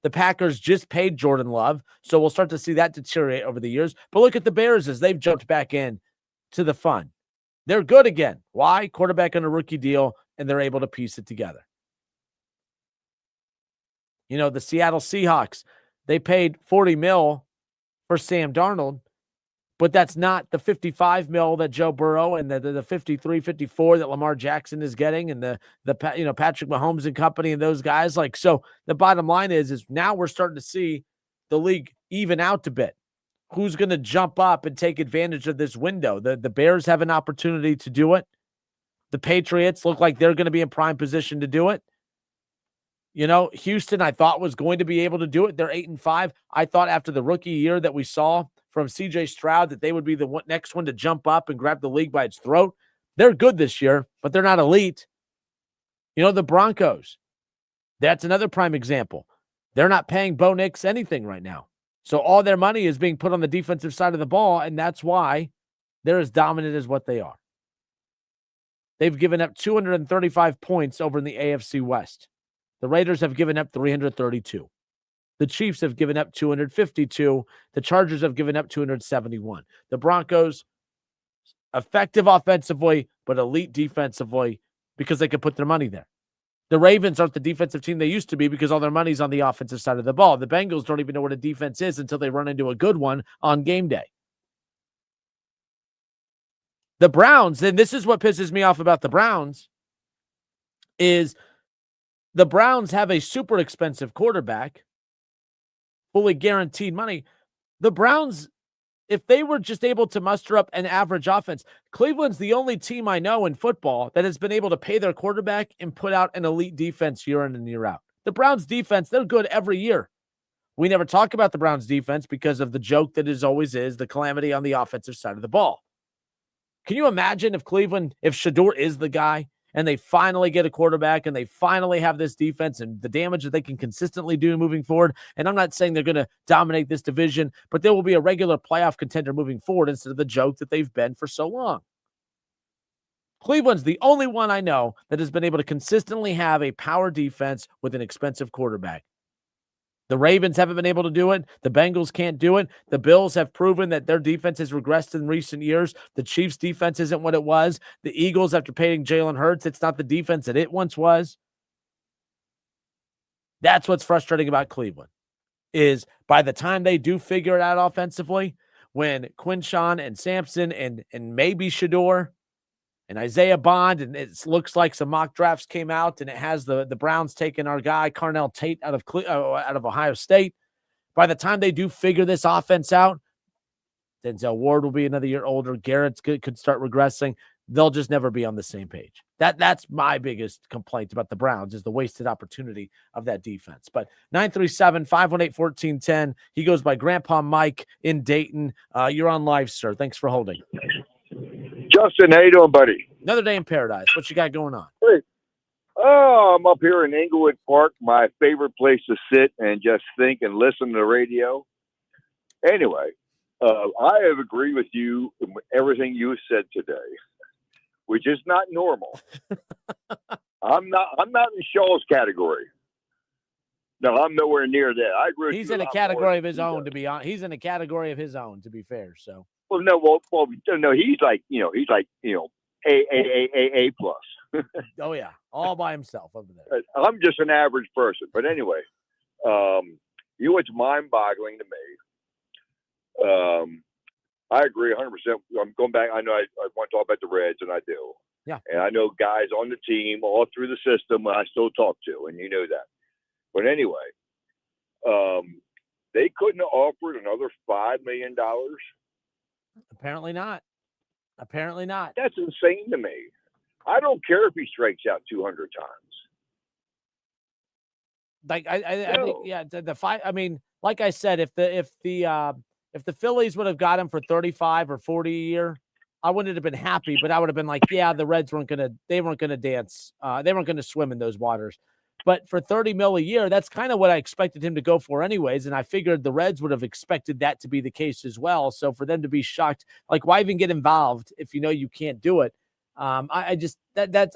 The Packers just paid Jordan Love, so we'll start to see that deteriorate over the years. But look at the Bears as they've jumped back in to the fun. They're good again. Why? Quarterback on a rookie deal, and they're able to piece it together. The Seattle Seahawks, they paid $40 million for Sam Darnold, but that's not the $55 million that Joe Burrow and the 53, 54 that Lamar Jackson is getting, and the Patrick Mahomes and company and those guys. So the bottom line is now we're starting to see the league even out a bit. Who's going to jump up and take advantage of this window? The Bears have an opportunity to do it. The Patriots look like they're going to be in prime position to do it. Houston, I thought, was going to be able to do it. They're 8-5. I thought after the rookie year that we saw from C.J. Stroud that they would be the next one to jump up and grab the league by its throat. They're good this year, but they're not elite. The Broncos, that's another prime example. They're not paying Bo Nix anything right now. So all their money is being put on the defensive side of the ball, and that's why they're as dominant as what they are. They've given up 235 points over in the AFC West. The Raiders have given up 332. The Chiefs have given up 252. The Chargers have given up 271. The Broncos, effective offensively, but elite defensively because they can put their money there. The Ravens aren't the defensive team they used to be because all their money's on the offensive side of the ball. The Bengals don't even know what a defense is until they run into a good one on game day. The Browns, and this is what pisses me off about the Browns, is the Browns have a super expensive quarterback, fully guaranteed money. The Browns, if they were just able to muster up an average offense, Cleveland's the only team I know in football that has been able to pay their quarterback and put out an elite defense year in and year out. The Browns defense, they're good every year. We never talk about the Browns defense because of the joke that is always is the calamity on the offensive side of the ball. Can you imagine if Cleveland, if Shador is the guy and they finally get a quarterback and they finally have this defense and the damage that they can consistently do moving forward? And I'm not saying they're going to dominate this division, but there will be a regular playoff contender moving forward instead of the joke that they've been for so long. Cleveland's the only one I know that has been able to consistently have a power defense with an expensive quarterback. The Ravens haven't been able to do it. The Bengals can't do it. The Bills have proven that their defense has regressed in recent years. The Chiefs' defense isn't what it was. The Eagles, after paying Jalen Hurts, it's not the defense that it once was. That's what's frustrating about Cleveland, is by the time they do figure it out offensively, when Quinshawn and Sampson and maybe Shador and Isaiah Bond, and it looks like some mock drafts came out, and it has the Browns taking our guy, Carnell Tate, out of Ohio State. By the time they do figure this offense out, Denzel Ward will be another year older. Garrett's could start regressing. they'll just never be on the same page. That's my biggest complaint about the Browns is the wasted opportunity of that defense. But 937-518-1410. He goes by Grandpa Mike in Dayton. You're on live, sir. Thanks for holding. Justin, how you doing, buddy? Another day in paradise. What you got going on? Great. Oh, I'm up here in Inglewood Park, my favorite place to sit and just think and listen to the radio. Anyway, I have agreed with you in everything you said today, which is not normal. I'm not in Shaw's category. No, I'm nowhere near that. I agree with He's you in a category of his own, to be honest. He's in a category of his own, to be fair. So. Well, no, he's like A plus. Oh yeah, all by himself over there. I'm just an average person, but anyway, you know what's mind-boggling to me? I agree 100%. I'm going back. I know I want to talk about the Reds, and I do. Yeah. And I know guys on the team all through the system I still talk to, and you know that. But anyway, they couldn't have offered another $5 million. Apparently not. That's insane to me. I don't care if he strikes out 200 times. Like I think, yeah, the five. I mean, like I said, if the Phillies would have got him for 35 or 40 a year, I wouldn't have been happy. But I would have been like, yeah, the Reds weren't gonna dance. They weren't gonna swim in those waters. But for $30 million a year, that's kind of what I expected him to go for anyways. And I figured the Reds would have expected that to be the case as well. So for them to be shocked, like, why even get involved if you know you can't do it? I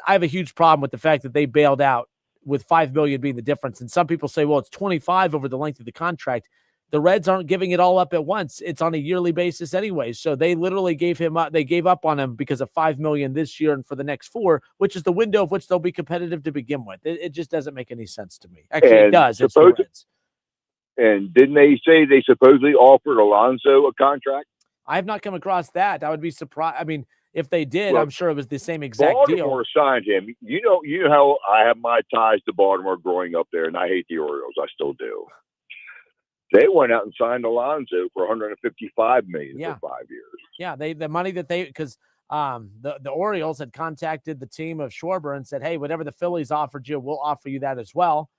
have a huge problem with the fact that they bailed out with $5 million being the difference. And some people say, well, it's 25 over the length of the contract. The Reds aren't giving it all up at once. It's on a yearly basis anyway. So they literally gave him up. They gave up on him because of $5 million this year and for the next 4, which is the window of which they'll be competitive to begin with. It just doesn't make any sense to me. Actually, it does. It's the Reds. And didn't they say they supposedly offered Alonso a contract? I have not come across that. I would be surprised. I mean, if they did, well, I'm sure it was the same exact Baltimore deal. Signed him. You know how I have my ties to Baltimore growing up there, and I hate the Orioles. I still do. They went out and signed Alonso for $155 million for 5 years. Yeah, the money that because the Orioles had contacted the team of Schwarber and said, hey, whatever the Phillies offered you, we'll offer you that as well.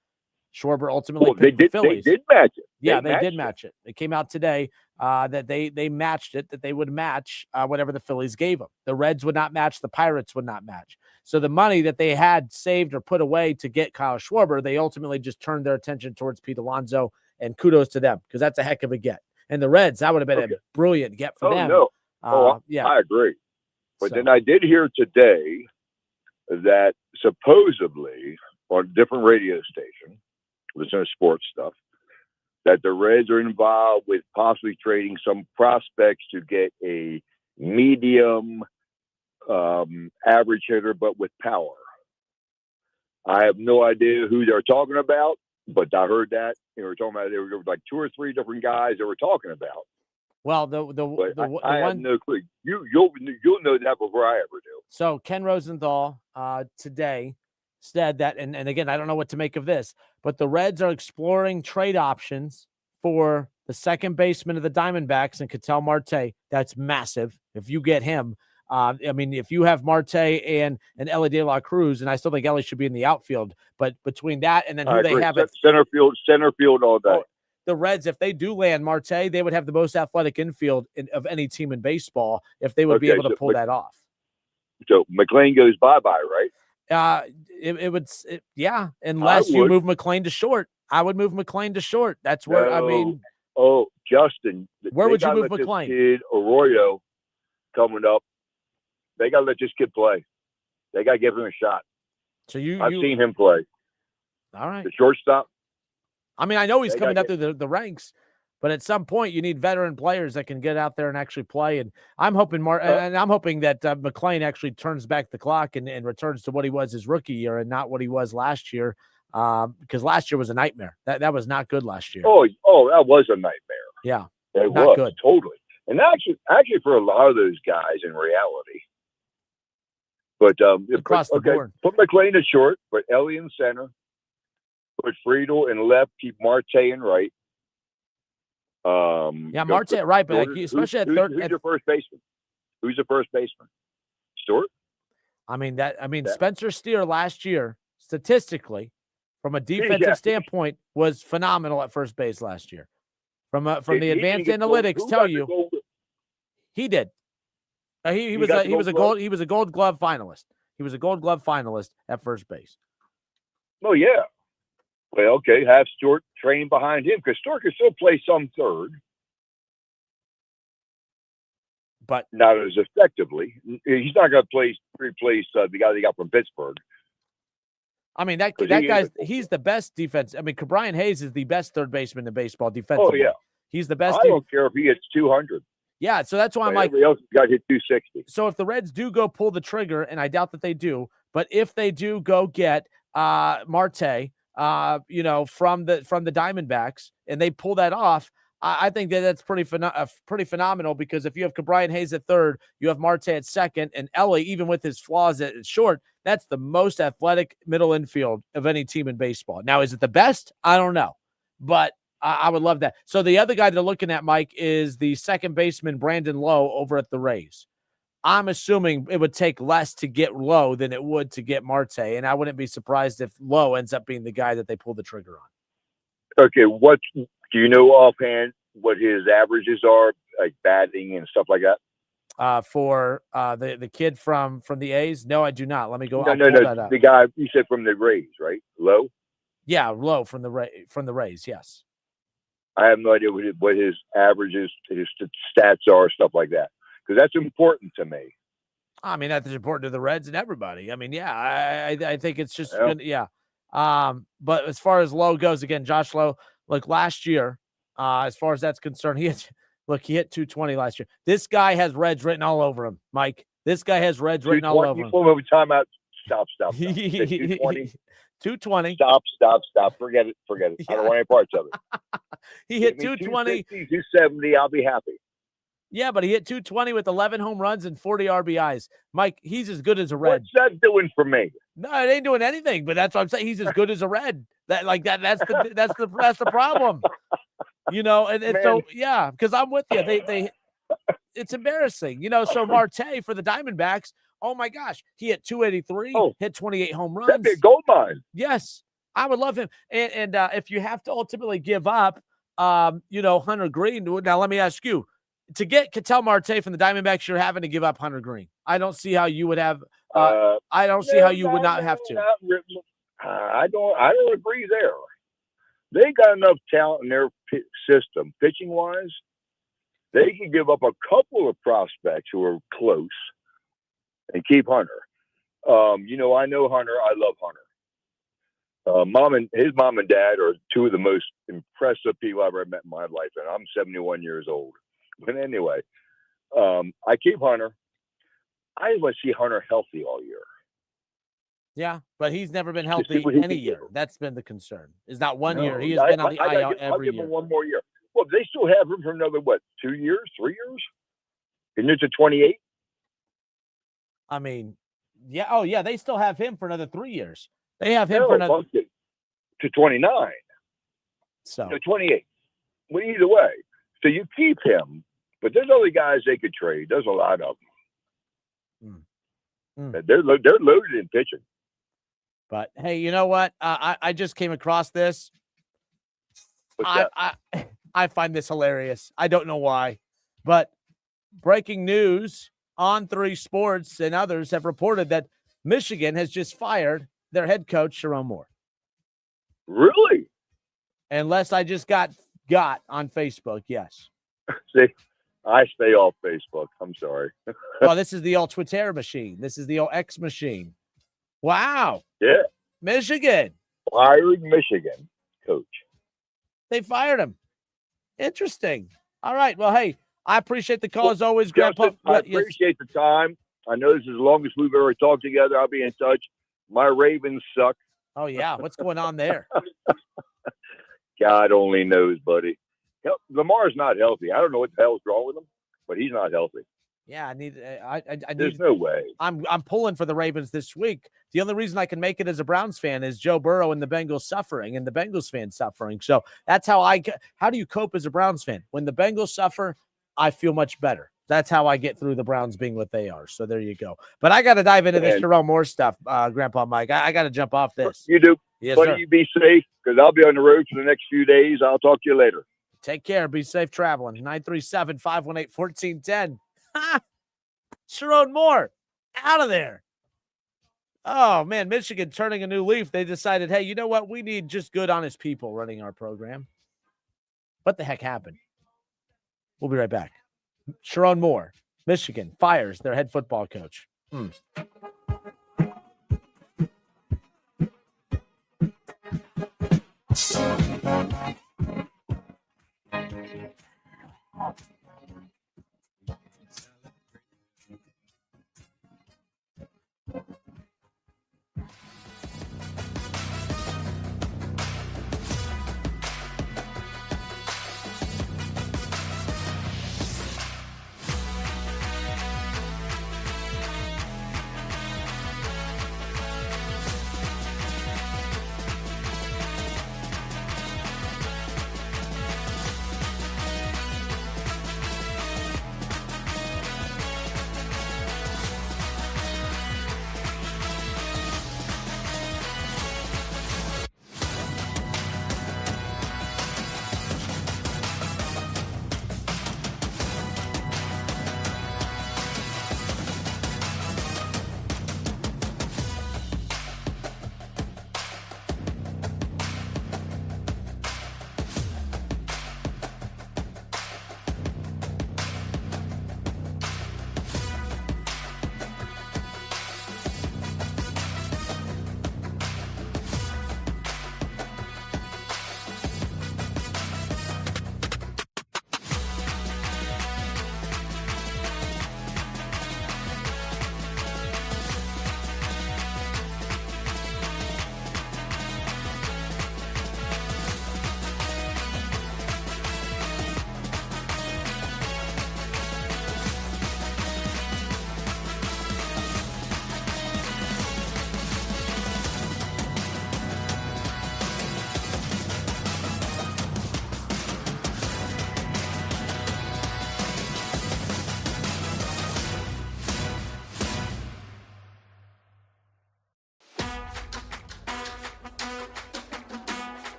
Schwarber ultimately picked the Phillies. They did match it. They did match it. It came out today that they matched it, that they would match whatever the Phillies gave them. The Reds would not match. The Pirates would not match. So the money that they had saved or put away to get Kyle Schwarber, they ultimately just turned their attention towards Pete Alonso. And kudos to them because that's a heck of a get. And the Reds, that would have been a brilliant get for them. No. Yeah, I agree. But then I did hear today that supposedly on a different radio station, listen to sports stuff, that the Reds are involved with possibly trading some prospects to get a medium average hitter, but with power. I have no idea who they're talking about. But I heard that they were talking about there were like 2 or 3 different guys they were talking about. Well, I have no clue. You'll know that before I ever do. So Ken Rosenthal today said that, and again, I don't know what to make of this, but the Reds are exploring trade options for the second baseman of the Diamondbacks and Ketel Marte. That's massive. If you get him. I mean, if you have Marte and Ellie De La Cruz, and I still think Ellie should be in the outfield, but between that and then who they have at center field all day. The Reds, if they do land Marte, they would have the most athletic infield of any team in baseball if they would be able to pull that off. So McLean goes bye-bye, right? Yeah, unless you move McLean to short. I would move McLean to short. That's where, I mean. Oh, Justin. Where would you move McLean? Kid Arroyo coming up. They got to let this kid play. They got to give him a shot. So I've seen him play. All right. The shortstop. I mean, I know he's coming up through the ranks, but at some point you need veteran players that can get out there and actually play. And I'm hoping that McLean actually turns back the clock and returns to what he was his rookie year and not what he was last year. Because last year was a nightmare. That was not good last year. Oh, that was a nightmare. Yeah. It not was good. Totally. And actually for a lot of those guys in reality. But across the board. Put McLean at short, put Ellie in center, put Friedel in left, keep Marte in right. Marte at right, but especially at third. Who's your first baseman? Who's the first baseman? Stewart? Spencer Steer last year, statistically, from a defensive standpoint, was phenomenal at first base last year. From the advanced analytics tell you he did. He was a Gold Glove finalist. He was a Gold Glove finalist at first base. Oh yeah. Well, okay, have Stewart train behind him because Stewart can still play some third, but not as effectively. He's not going to replace the guy they got from Pittsburgh. I mean, he's the best defense. I mean, Brian Hayes is the best third baseman in baseball defensively. Oh yeah, he's the best. I don't care if he hits 200. Yeah, so that's why I'm like, everybody else got hit 260. So if the Reds do go pull the trigger, and I doubt that they do, but if they do go get Marte, from the Diamondbacks, and they pull that off, I think that's pretty phenomenal, because if you have Brian Hayes at third, you have Marte at second, and Ellie, even with his flaws at short, that's the most athletic middle infield of any team in baseball. Now, is it the best? I don't know, but I would love that. So the other guy they're looking at, Mike, is the second baseman, Brandon Lowe, over at the Rays. I'm assuming it would take less to get Lowe than it would to get Marte, and I wouldn't be surprised if Lowe ends up being the guy that they pull the trigger on. Okay, what do you know offhand what his averages are, like batting and stuff like that? For the kid from the A's? No, I do not. Let me go. No. The guy you said from the Rays, right? Lowe? Yeah, Lowe from the Rays, yes. I have no idea what his averages, his stats are, stuff like that, because that's important to me. I mean, that's important to the Reds and everybody. I mean, yeah, I think it's just good, yeah. But as far as Lowe goes, again, Josh Lowe, like last year, as far as that's concerned, he hit 220 last year. This guy has Reds written all over him, Mike. This guy has Reds written all over him. Timeout. Stop. 220. 220. Stop. Forget it. Yeah. I don't want any parts of it. He hit 220. 270. I'll be happy. Yeah, but he hit 220 with 11 home runs and 40 RBIs. Mike, he's as good as a Red. What's that doing for me? No, it ain't doing anything. But that's what I'm saying. He's as good as a Red. That's the problem. And so yeah, because I'm with you. They it's embarrassing. So Marte for the Diamondbacks. Oh my gosh, he hit 283, hit 28 home runs. That'd be a gold mine. Yes, I would love him. And if you have to ultimately give up, Hunter Green. Now let me ask you, to get Ketel Marte from the Diamondbacks, you're having to give up Hunter Green. I don't see how you would have. I don't see how you would not have to. I don't agree there. They got enough talent in their system, pitching wise. They can give up a couple of prospects who are close and keep Hunter. I know Hunter. I love Hunter. His mom and dad are two of the most impressive people I've ever met in my life, and I'm 71 years old. But anyway, I keep Hunter. I want to see Hunter healthy all year. Yeah, but he's never been healthy any year. That's been the concern. Is not one year. He has been on the IL every year. Give him one more year. Well, they still have him for another, 2 years, 3 years? Isn't it to 28? I mean, yeah. Oh, yeah. They still have him for another 3 years. They have him for another to 29. So 28. Well, either way. So you keep him, but there's other guys they could trade. There's a lot of them. They're loaded in pitching. But hey, you know what? I just came across this. I find this hilarious. I don't know why, but breaking news on 3 Sports and others have reported that Michigan has just fired their head coach, Sharon Moore. Really? Unless I just got on Facebook, yes. See, I stay off Facebook. I'm sorry. Well, this is the old Twitter machine. This is the old X machine. Wow. Yeah. Michigan. Fired Michigan coach. They fired him. Interesting. All right. Well, hey, I appreciate the call as always, Grandpa. I appreciate the time. I know this is the longest we've ever talked together. I'll be in touch. My Ravens suck. Oh, yeah. What's going on there? God only knows, buddy. Lamar's not healthy. I don't know what the hell's wrong with him, but he's not healthy. Yeah, I need. There's no way. I'm pulling for the Ravens this week. The only reason I can make it as a Browns fan is Joe Burrow and the Bengals suffering, and the Bengals fans suffering. So that's how do you cope as a Browns fan? When the Bengals suffer, I feel much better. That's how I get through the Browns being what they are. So there you go. But I got to dive into this Jerome Moore stuff, Grandpa Mike. I got to jump off this. You do. Yes, buddy, sir. you be safe because I'll be on the road for the next few days. I'll talk to you later. Take care. Be safe traveling. 937-518-1410. Jerome Moore, out of there. Oh, man, Michigan turning a new leaf. They decided, hey, you know what? We need just good, honest people running our program. What the heck happened? We'll be right back. Sharon Moore, Michigan, fires their head football coach.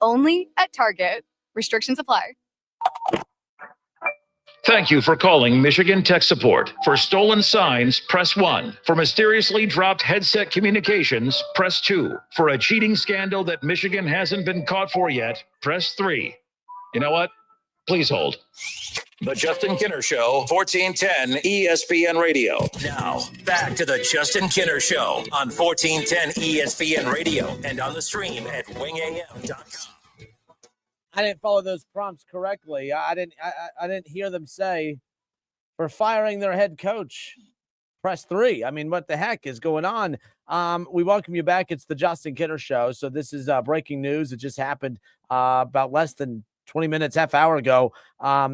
Only at Target. Restrictions apply. Thank you for calling Michigan Tech Support. For stolen signs, press 1. For mysteriously dropped headset communications, press 2. For a cheating scandal that Michigan hasn't been caught for yet, press 3. You know what? Please hold. The Justin Kinner Show, 1410 ESPN Radio. Now, back to the Justin Kinner Show on 1410 ESPN Radio and on the stream at wingam.com. I didn't follow those prompts correctly. I didn't hear them say for firing their head coach, press 3. I mean, what the heck is going on? We welcome you back. It's the Justin Kinner Show. So this is breaking news. It just happened about less than 20 minutes, half hour ago.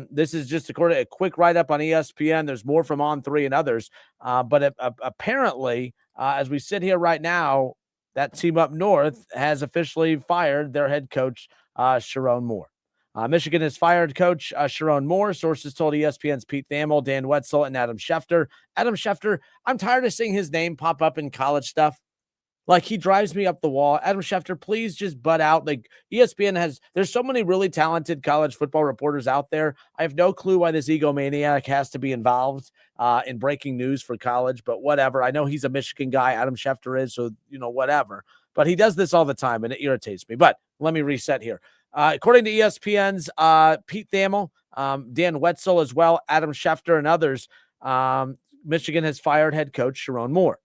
This is just according to a quick write-up on ESPN. There's more from On3 and others. But apparently, as we sit here right now, that team up north has officially fired their head coach, Sharon Moore. Michigan has fired coach Sharon Moore. Sources told ESPN's Pete Thamel, Dan Wetzel, and Adam Schefter. Adam Schefter, I'm tired of seeing his name pop up in college stuff. Like, he drives me up the wall. Adam Schefter, please just butt out. Like, ESPN there's so many really talented college football reporters out there. I have no clue why this egomaniac has to be involved in breaking news for college, but whatever. I know he's a Michigan guy. Adam Schefter is, so, whatever. But he does this all the time, and it irritates me. But let me reset here. According to ESPN's Pete Thamel, Dan Wetzel as well, Adam Schefter, and others, Michigan has fired head coach Sharon Moore.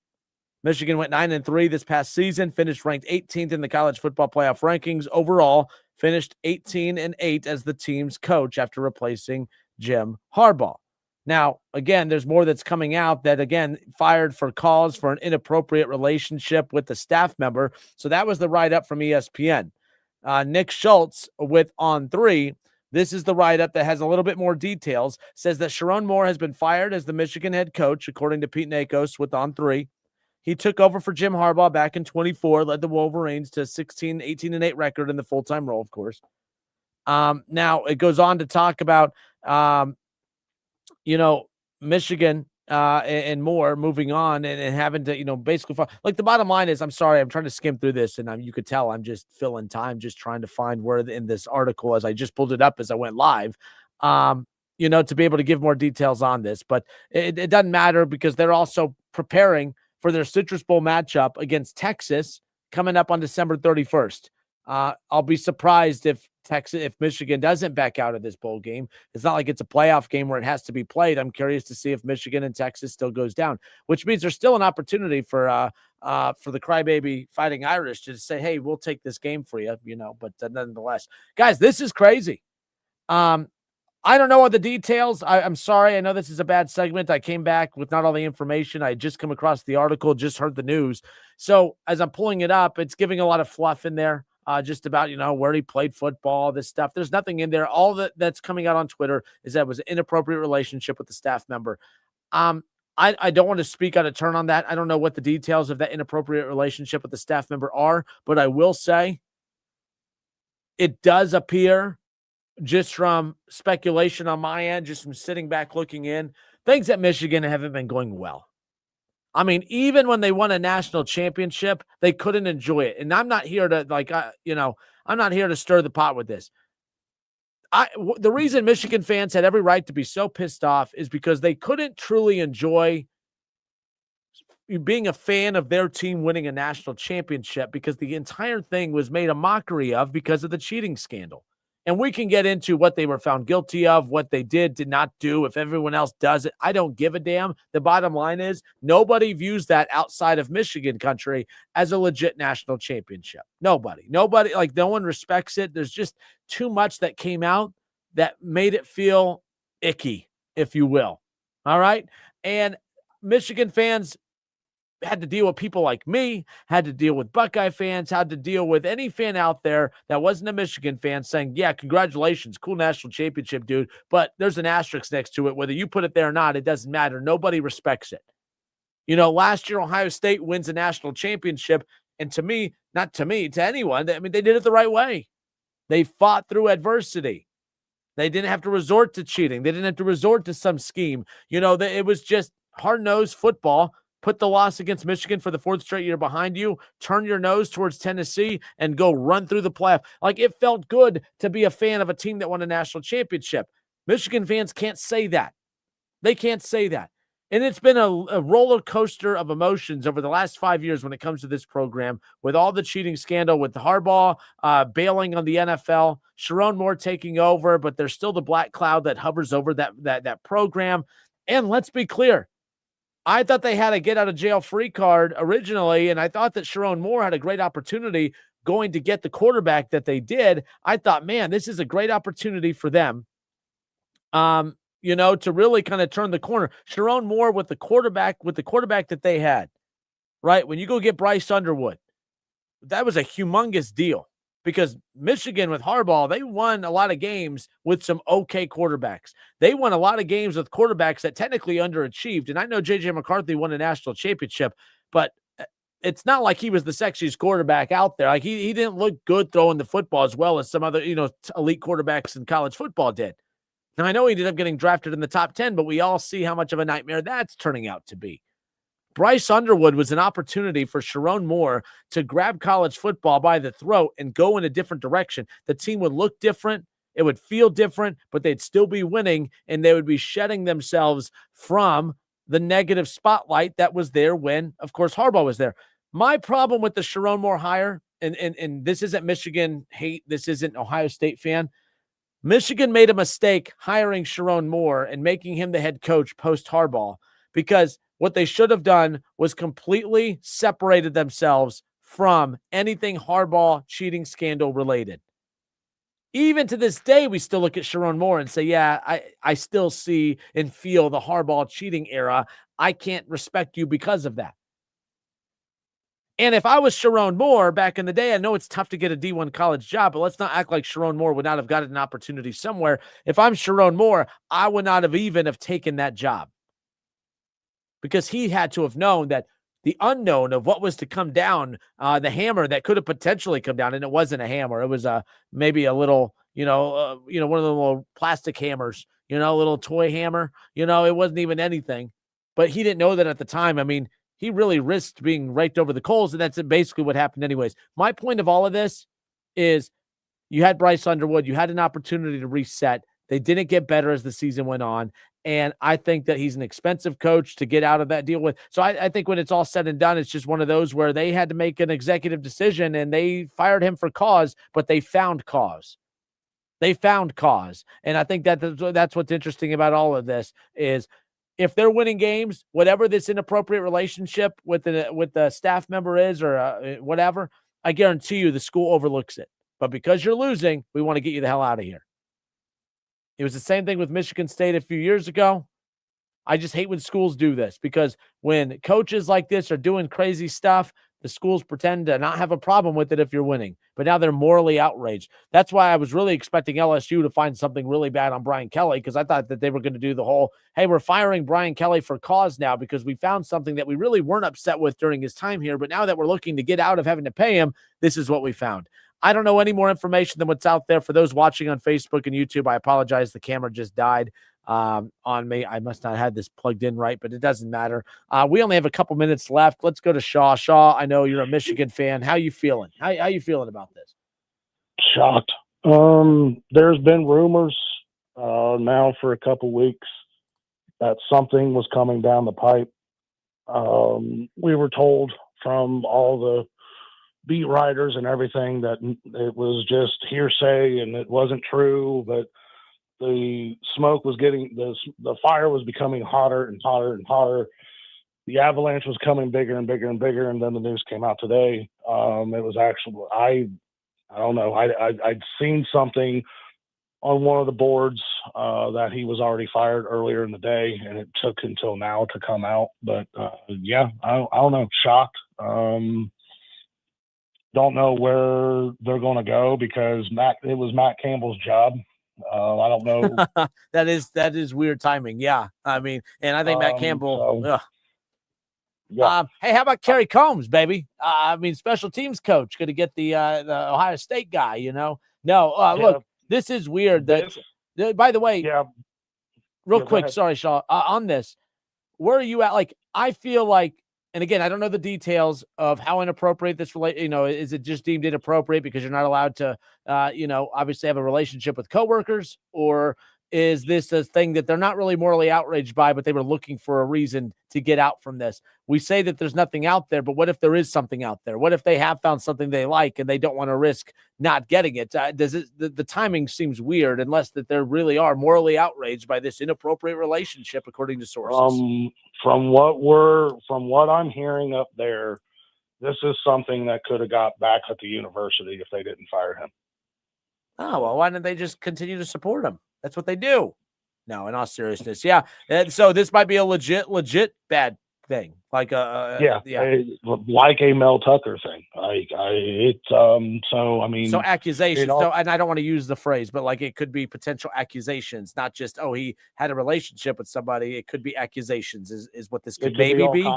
Michigan went 9-3 this past season, finished ranked 18th in the college football playoff rankings. Overall, finished 18-8 as the team's coach after replacing Jim Harbaugh. Now, again, there's more that's coming out that, again, fired for cause for an inappropriate relationship with the staff member. So that was the write-up from ESPN. Nick Schultz with On3. This is the write-up that has a little bit more details. Says that Sharon Moore has been fired as the Michigan head coach, according to Pete Nakos with On3. He took over for Jim Harbaugh back in 24, led the Wolverines to 18-8 record in the full-time role, of course. Now, it goes on to talk about, Michigan and Moore moving on and having to, basically, like, the bottom line is, I'm sorry, I'm trying to skim through this, and you could tell I'm just filling time, just trying to find where in this article, as I just pulled it up as I went live, to be able to give more details on this. But it doesn't matter because they're also preparing for their Citrus Bowl matchup against Texas coming up on December 31st. I'll be surprised if Michigan doesn't back out of this bowl game. It's not like it's a playoff game where it has to be played. I'm curious to see if Michigan and Texas still goes down, which means there's still an opportunity for the crybaby Fighting Irish to say, hey, we'll take this game for you, but nonetheless, guys, this is crazy. I don't know all the details. I'm sorry. I know this is a bad segment. I came back with not all the information. I just come across the article, just heard the news. So as I'm pulling it up, it's giving a lot of fluff in there, just about, where he played football, this stuff. There's nothing in there. All that's coming out on Twitter is that it was an inappropriate relationship with the staff member. I don't want to speak out of turn on that. I don't know what the details of that inappropriate relationship with the staff member are, but I will say it does appear, just from speculation on my end, just from sitting back looking in, things at Michigan haven't been going well. I mean, even when they won a national championship, they couldn't enjoy it. And I'm not here to I'm not here to stir the pot with this. The reason Michigan fans had every right to be so pissed off is because they couldn't truly enjoy being a fan of their team winning a national championship, because the entire thing was made a mockery of because of the cheating scandal. And we can get into what they were found guilty of, what they did not do. If everyone else does it, I don't give a damn. The bottom line is nobody views that outside of Michigan country as a legit national championship. Nobody, like, no one respects it. There's just too much that came out that made it feel icky, if you will. All right. And Michigan fans had to deal with people like me, had to deal with Buckeye fans, had to deal with any fan out there that wasn't a Michigan fan saying, yeah, congratulations, cool national championship, dude, but there's an asterisk next to it. Whether you put it there or not, it doesn't matter. Nobody respects it. Last year, Ohio State wins a national championship, and to anyone, I mean, they did it the right way. They fought through adversity. They didn't have to resort to cheating. They didn't have to resort to some scheme. It was just hard-nosed football. put the loss against Michigan for the 4th straight year behind you, turn your nose towards Tennessee, and go run through the playoff. Like, it felt good to be a fan of a team that won a national championship. Michigan fans can't say that. They can't say that. And it's been a roller coaster of emotions over the last 5 years when it comes to this program, with all the cheating scandal, with Harbaugh bailing on the NFL, Sharon Moore taking over, but there's still the black cloud that hovers over that program. And let's be clear, I thought they had a get-out-of-jail-free card originally, and I thought that Sharon Moore had a great opportunity going to get the quarterback that they did. I thought, man, this is a great opportunity for them. To really kind of turn the corner. Sharon Moore with the quarterback that they had, right? When you go get Bryce Underwood, that was a humongous deal because Michigan with Harbaugh, they won a lot of games with some okay quarterbacks. They won a lot of games with quarterbacks that technically underachieved. And I know J.J. McCarthy won a national championship, but it's not like he was the sexiest quarterback out there. Like he didn't look good throwing the football as well as some other, elite quarterbacks in college football did. Now, I know he ended up getting drafted in the top 10, but we all see how much of a nightmare that's turning out to be. Bryce Underwood was an opportunity for Sharon Moore to grab college football by the throat and go in a different direction. The team would look different. It would feel different, but they'd still be winning, and they would be shedding themselves from the negative spotlight that was there when, of course, Harbaugh was there. My problem with the Sharon Moore hire, and this isn't Michigan hate, this isn't Ohio State fan, Michigan made a mistake hiring Sharon Moore and making him the head coach post Harbaugh, because what they should have done was completely separated themselves from anything Harbaugh cheating scandal related. Even to this day, we still look at Sharon Moore and say, yeah, I still see and feel the Harbaugh cheating era. I can't respect you because of that. And if I was Sharon Moore back in the day, I know it's tough to get a D1 college job, but let's not act like Sharon Moore would not have gotten an opportunity somewhere. If I'm Sharon Moore, I would not have even have taken that job, because he had to have known that the unknown of what was to come down, the hammer that could have potentially come down, and it wasn't a hammer. It was maybe a little, one of the little plastic hammers, a little toy hammer. It wasn't even anything, but he didn't know that at the time. I mean, he really risked being raked over the coals, and that's basically what happened anyways. My point of all of this is you had Bryce Underwood. You had an opportunity to reset. They didn't get better as the season went on, and I think that he's an expensive coach to get out of that deal with. So I think when it's all said and done, it's just one of those where they had to make an executive decision, and they fired him for cause, but they found cause. They found cause, and I think that's what's interesting about all of this is, if they're winning games, whatever this inappropriate relationship with the staff member is or whatever, I guarantee you the school overlooks it. But because you're losing, we want to get you the hell out of here. It was the same thing with Michigan State a few years ago. I just hate when schools do this, because when coaches like this are doing crazy stuff, the schools pretend to not have a problem with it if you're winning, but now they're morally outraged. That's why I was really expecting LSU to find something really bad on Brian Kelly, because I thought that they were going to do the whole, hey, we're firing Brian Kelly for cause now because we found something that we really weren't upset with during his time here, but now that we're looking to get out of having to pay him, this is what we found. I don't know any more information than what's out there. For those watching on Facebook and YouTube, I apologize. The camera just died on me. I must not have this plugged in right, but it doesn't matter. We only have a couple minutes left. Let's go to Shaw. Shaw, I know you're a Michigan fan. How you feeling? How you feeling about this? Shocked. There's been rumors now for a couple weeks that something was coming down the pipe. We were told from all the beat writers and everything that it was just hearsay and it wasn't true, but the smoke was getting, the fire was becoming hotter and hotter and hotter. The avalanche was coming bigger and bigger and bigger. And then the news came out today. It was actually, I don't know. I'd seen something on one of the boards that he was already fired earlier in the day, and it took until now to come out. But yeah, I don't know. Shocked. Don't know where they're going to go, because it was Matt Campbell's job. I don't know. that is weird timing. Yeah. I mean, and I think Matt Campbell. Yeah. Hey, how about Kerry Combs, baby? I mean, special teams coach. Going to get the Ohio State guy, No, look, this is weird. By the way, real quick, sorry, Shaw, on this, where are you at? Like, I feel like And again, I don't know the details of how inappropriate this is it just deemed inappropriate because you're not allowed to, obviously have a relationship with coworkers, or is this a thing that they're not really morally outraged by, but they were looking for a reason to get out from this? We say that there's nothing out there, but what if there is something out there? What if they have found something they like and they don't want to risk not getting it? The timing seems weird unless that they really are morally outraged by this inappropriate relationship, according to sources. From what I'm hearing up there, this is something that could have got back at the university if they didn't fire him. Oh, well, why didn't they just continue to support him? That's what they do. No, in all seriousness. Yeah. And so this might be a legit bad thing. Like like a Mel Tucker thing. So accusations. No, and I don't want to use the phrase, but like it could be potential accusations, not just, oh, he had a relationship with somebody. It could be accusations is what this could maybe be.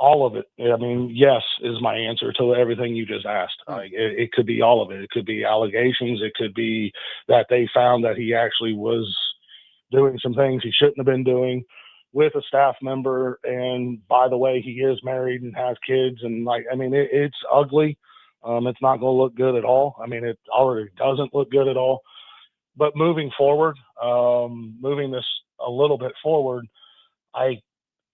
All of it. I mean, yes, is my answer to everything you just asked. Like, it could be all of it. It could be allegations. It could be that they found that he actually was doing some things he shouldn't have been doing with a staff member. And by the way, he is married and has kids. And it's ugly. It's not going to look good at all. I mean, it already doesn't look good at all. But moving forward, moving this a little bit forward,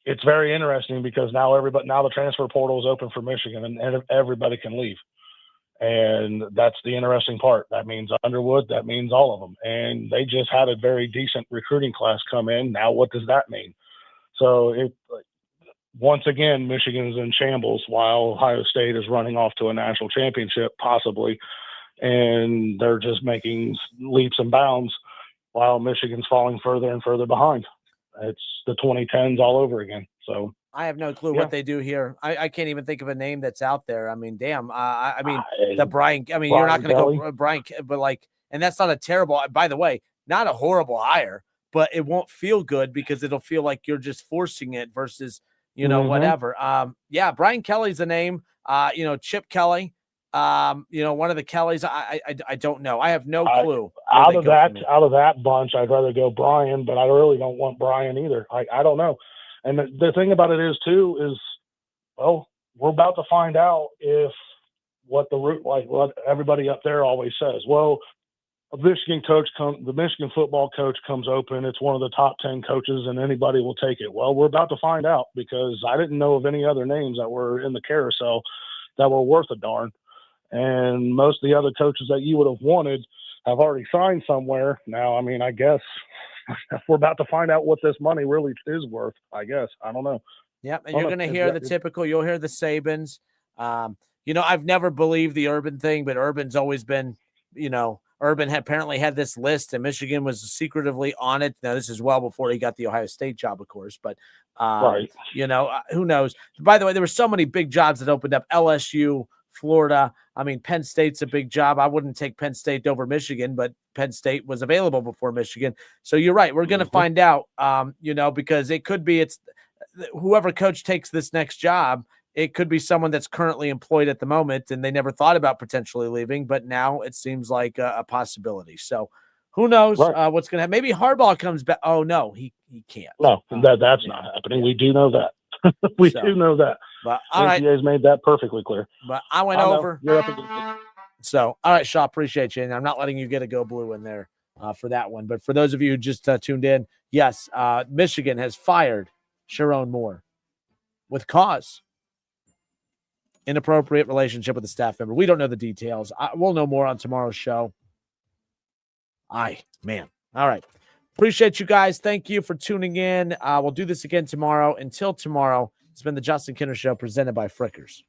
it's very interesting because now the transfer portal is open for Michigan and everybody can leave. And that's the interesting part. That means Underwood, that means all of them. And they just had a very decent recruiting class come in. Now, what does that mean? So once again, Michigan's in shambles while Ohio State is running off to a national championship, possibly. And they're just making leaps and bounds while Michigan's falling further and further behind. It's the 2010s all over again. So I have no clue what they do here. I can't even think of a name that's out there. I mean, damn. The Brian. I mean, you're not going to go Brian, but and that's not a terrible. By the way, not a horrible hire, but it won't feel good because it'll feel like you're just forcing it versus whatever. Brian Kelly's a name. Chip Kelly. One of the Kellys. I don't know. I have no clue. Out of that bunch, I'd rather go Brian, but I really don't want Brian either. I don't know. And the thing about it is we're about to find out if what everybody up there always says. Well, the Michigan football coach comes open. It's one of the top 10 coaches, and anybody will take it. Well, we're about to find out because I didn't know of any other names that were in the carousel that were worth a darn. And most of the other coaches that you would have wanted have already signed somewhere. Now, I mean, I guess we're about to find out what this money really is worth, I guess. I don't know. Yeah, and you're going to hear the typical, you'll hear the Sabans. I've never believed the Urban thing, but Urban's always been, Urban apparently had this list and Michigan was secretively on it. Now, this is well before he got the Ohio State job, of course, but, right. Who knows? By the way, there were so many big jobs that opened up. LSU, Florida. I mean, Penn State's a big job. I wouldn't take Penn State over Michigan, but Penn State was available before Michigan. So you're right. We're going to find out, because it could be whoever coach takes this next job, it could be someone that's currently employed at the moment and they never thought about potentially leaving, but now it seems like a possibility. So who knows what's going to happen. Maybe Harbaugh comes back. Oh, no, he can't. No, that's not happening. We do know that. We do know that. But all right, NCAA's made that perfectly clear. But I went over. So, all right, Shaw, appreciate you. And I'm not letting you get a go blue in there for that one. But for those of you who just tuned in, yes, Michigan has fired Sharon Moore with cause. Inappropriate relationship with a staff member. We don't know the details. We'll know more on tomorrow's show. All right. Appreciate you guys. Thank you for tuning in. We'll do this again tomorrow. Until tomorrow, it's been the Justin Kinner Show presented by Frickers.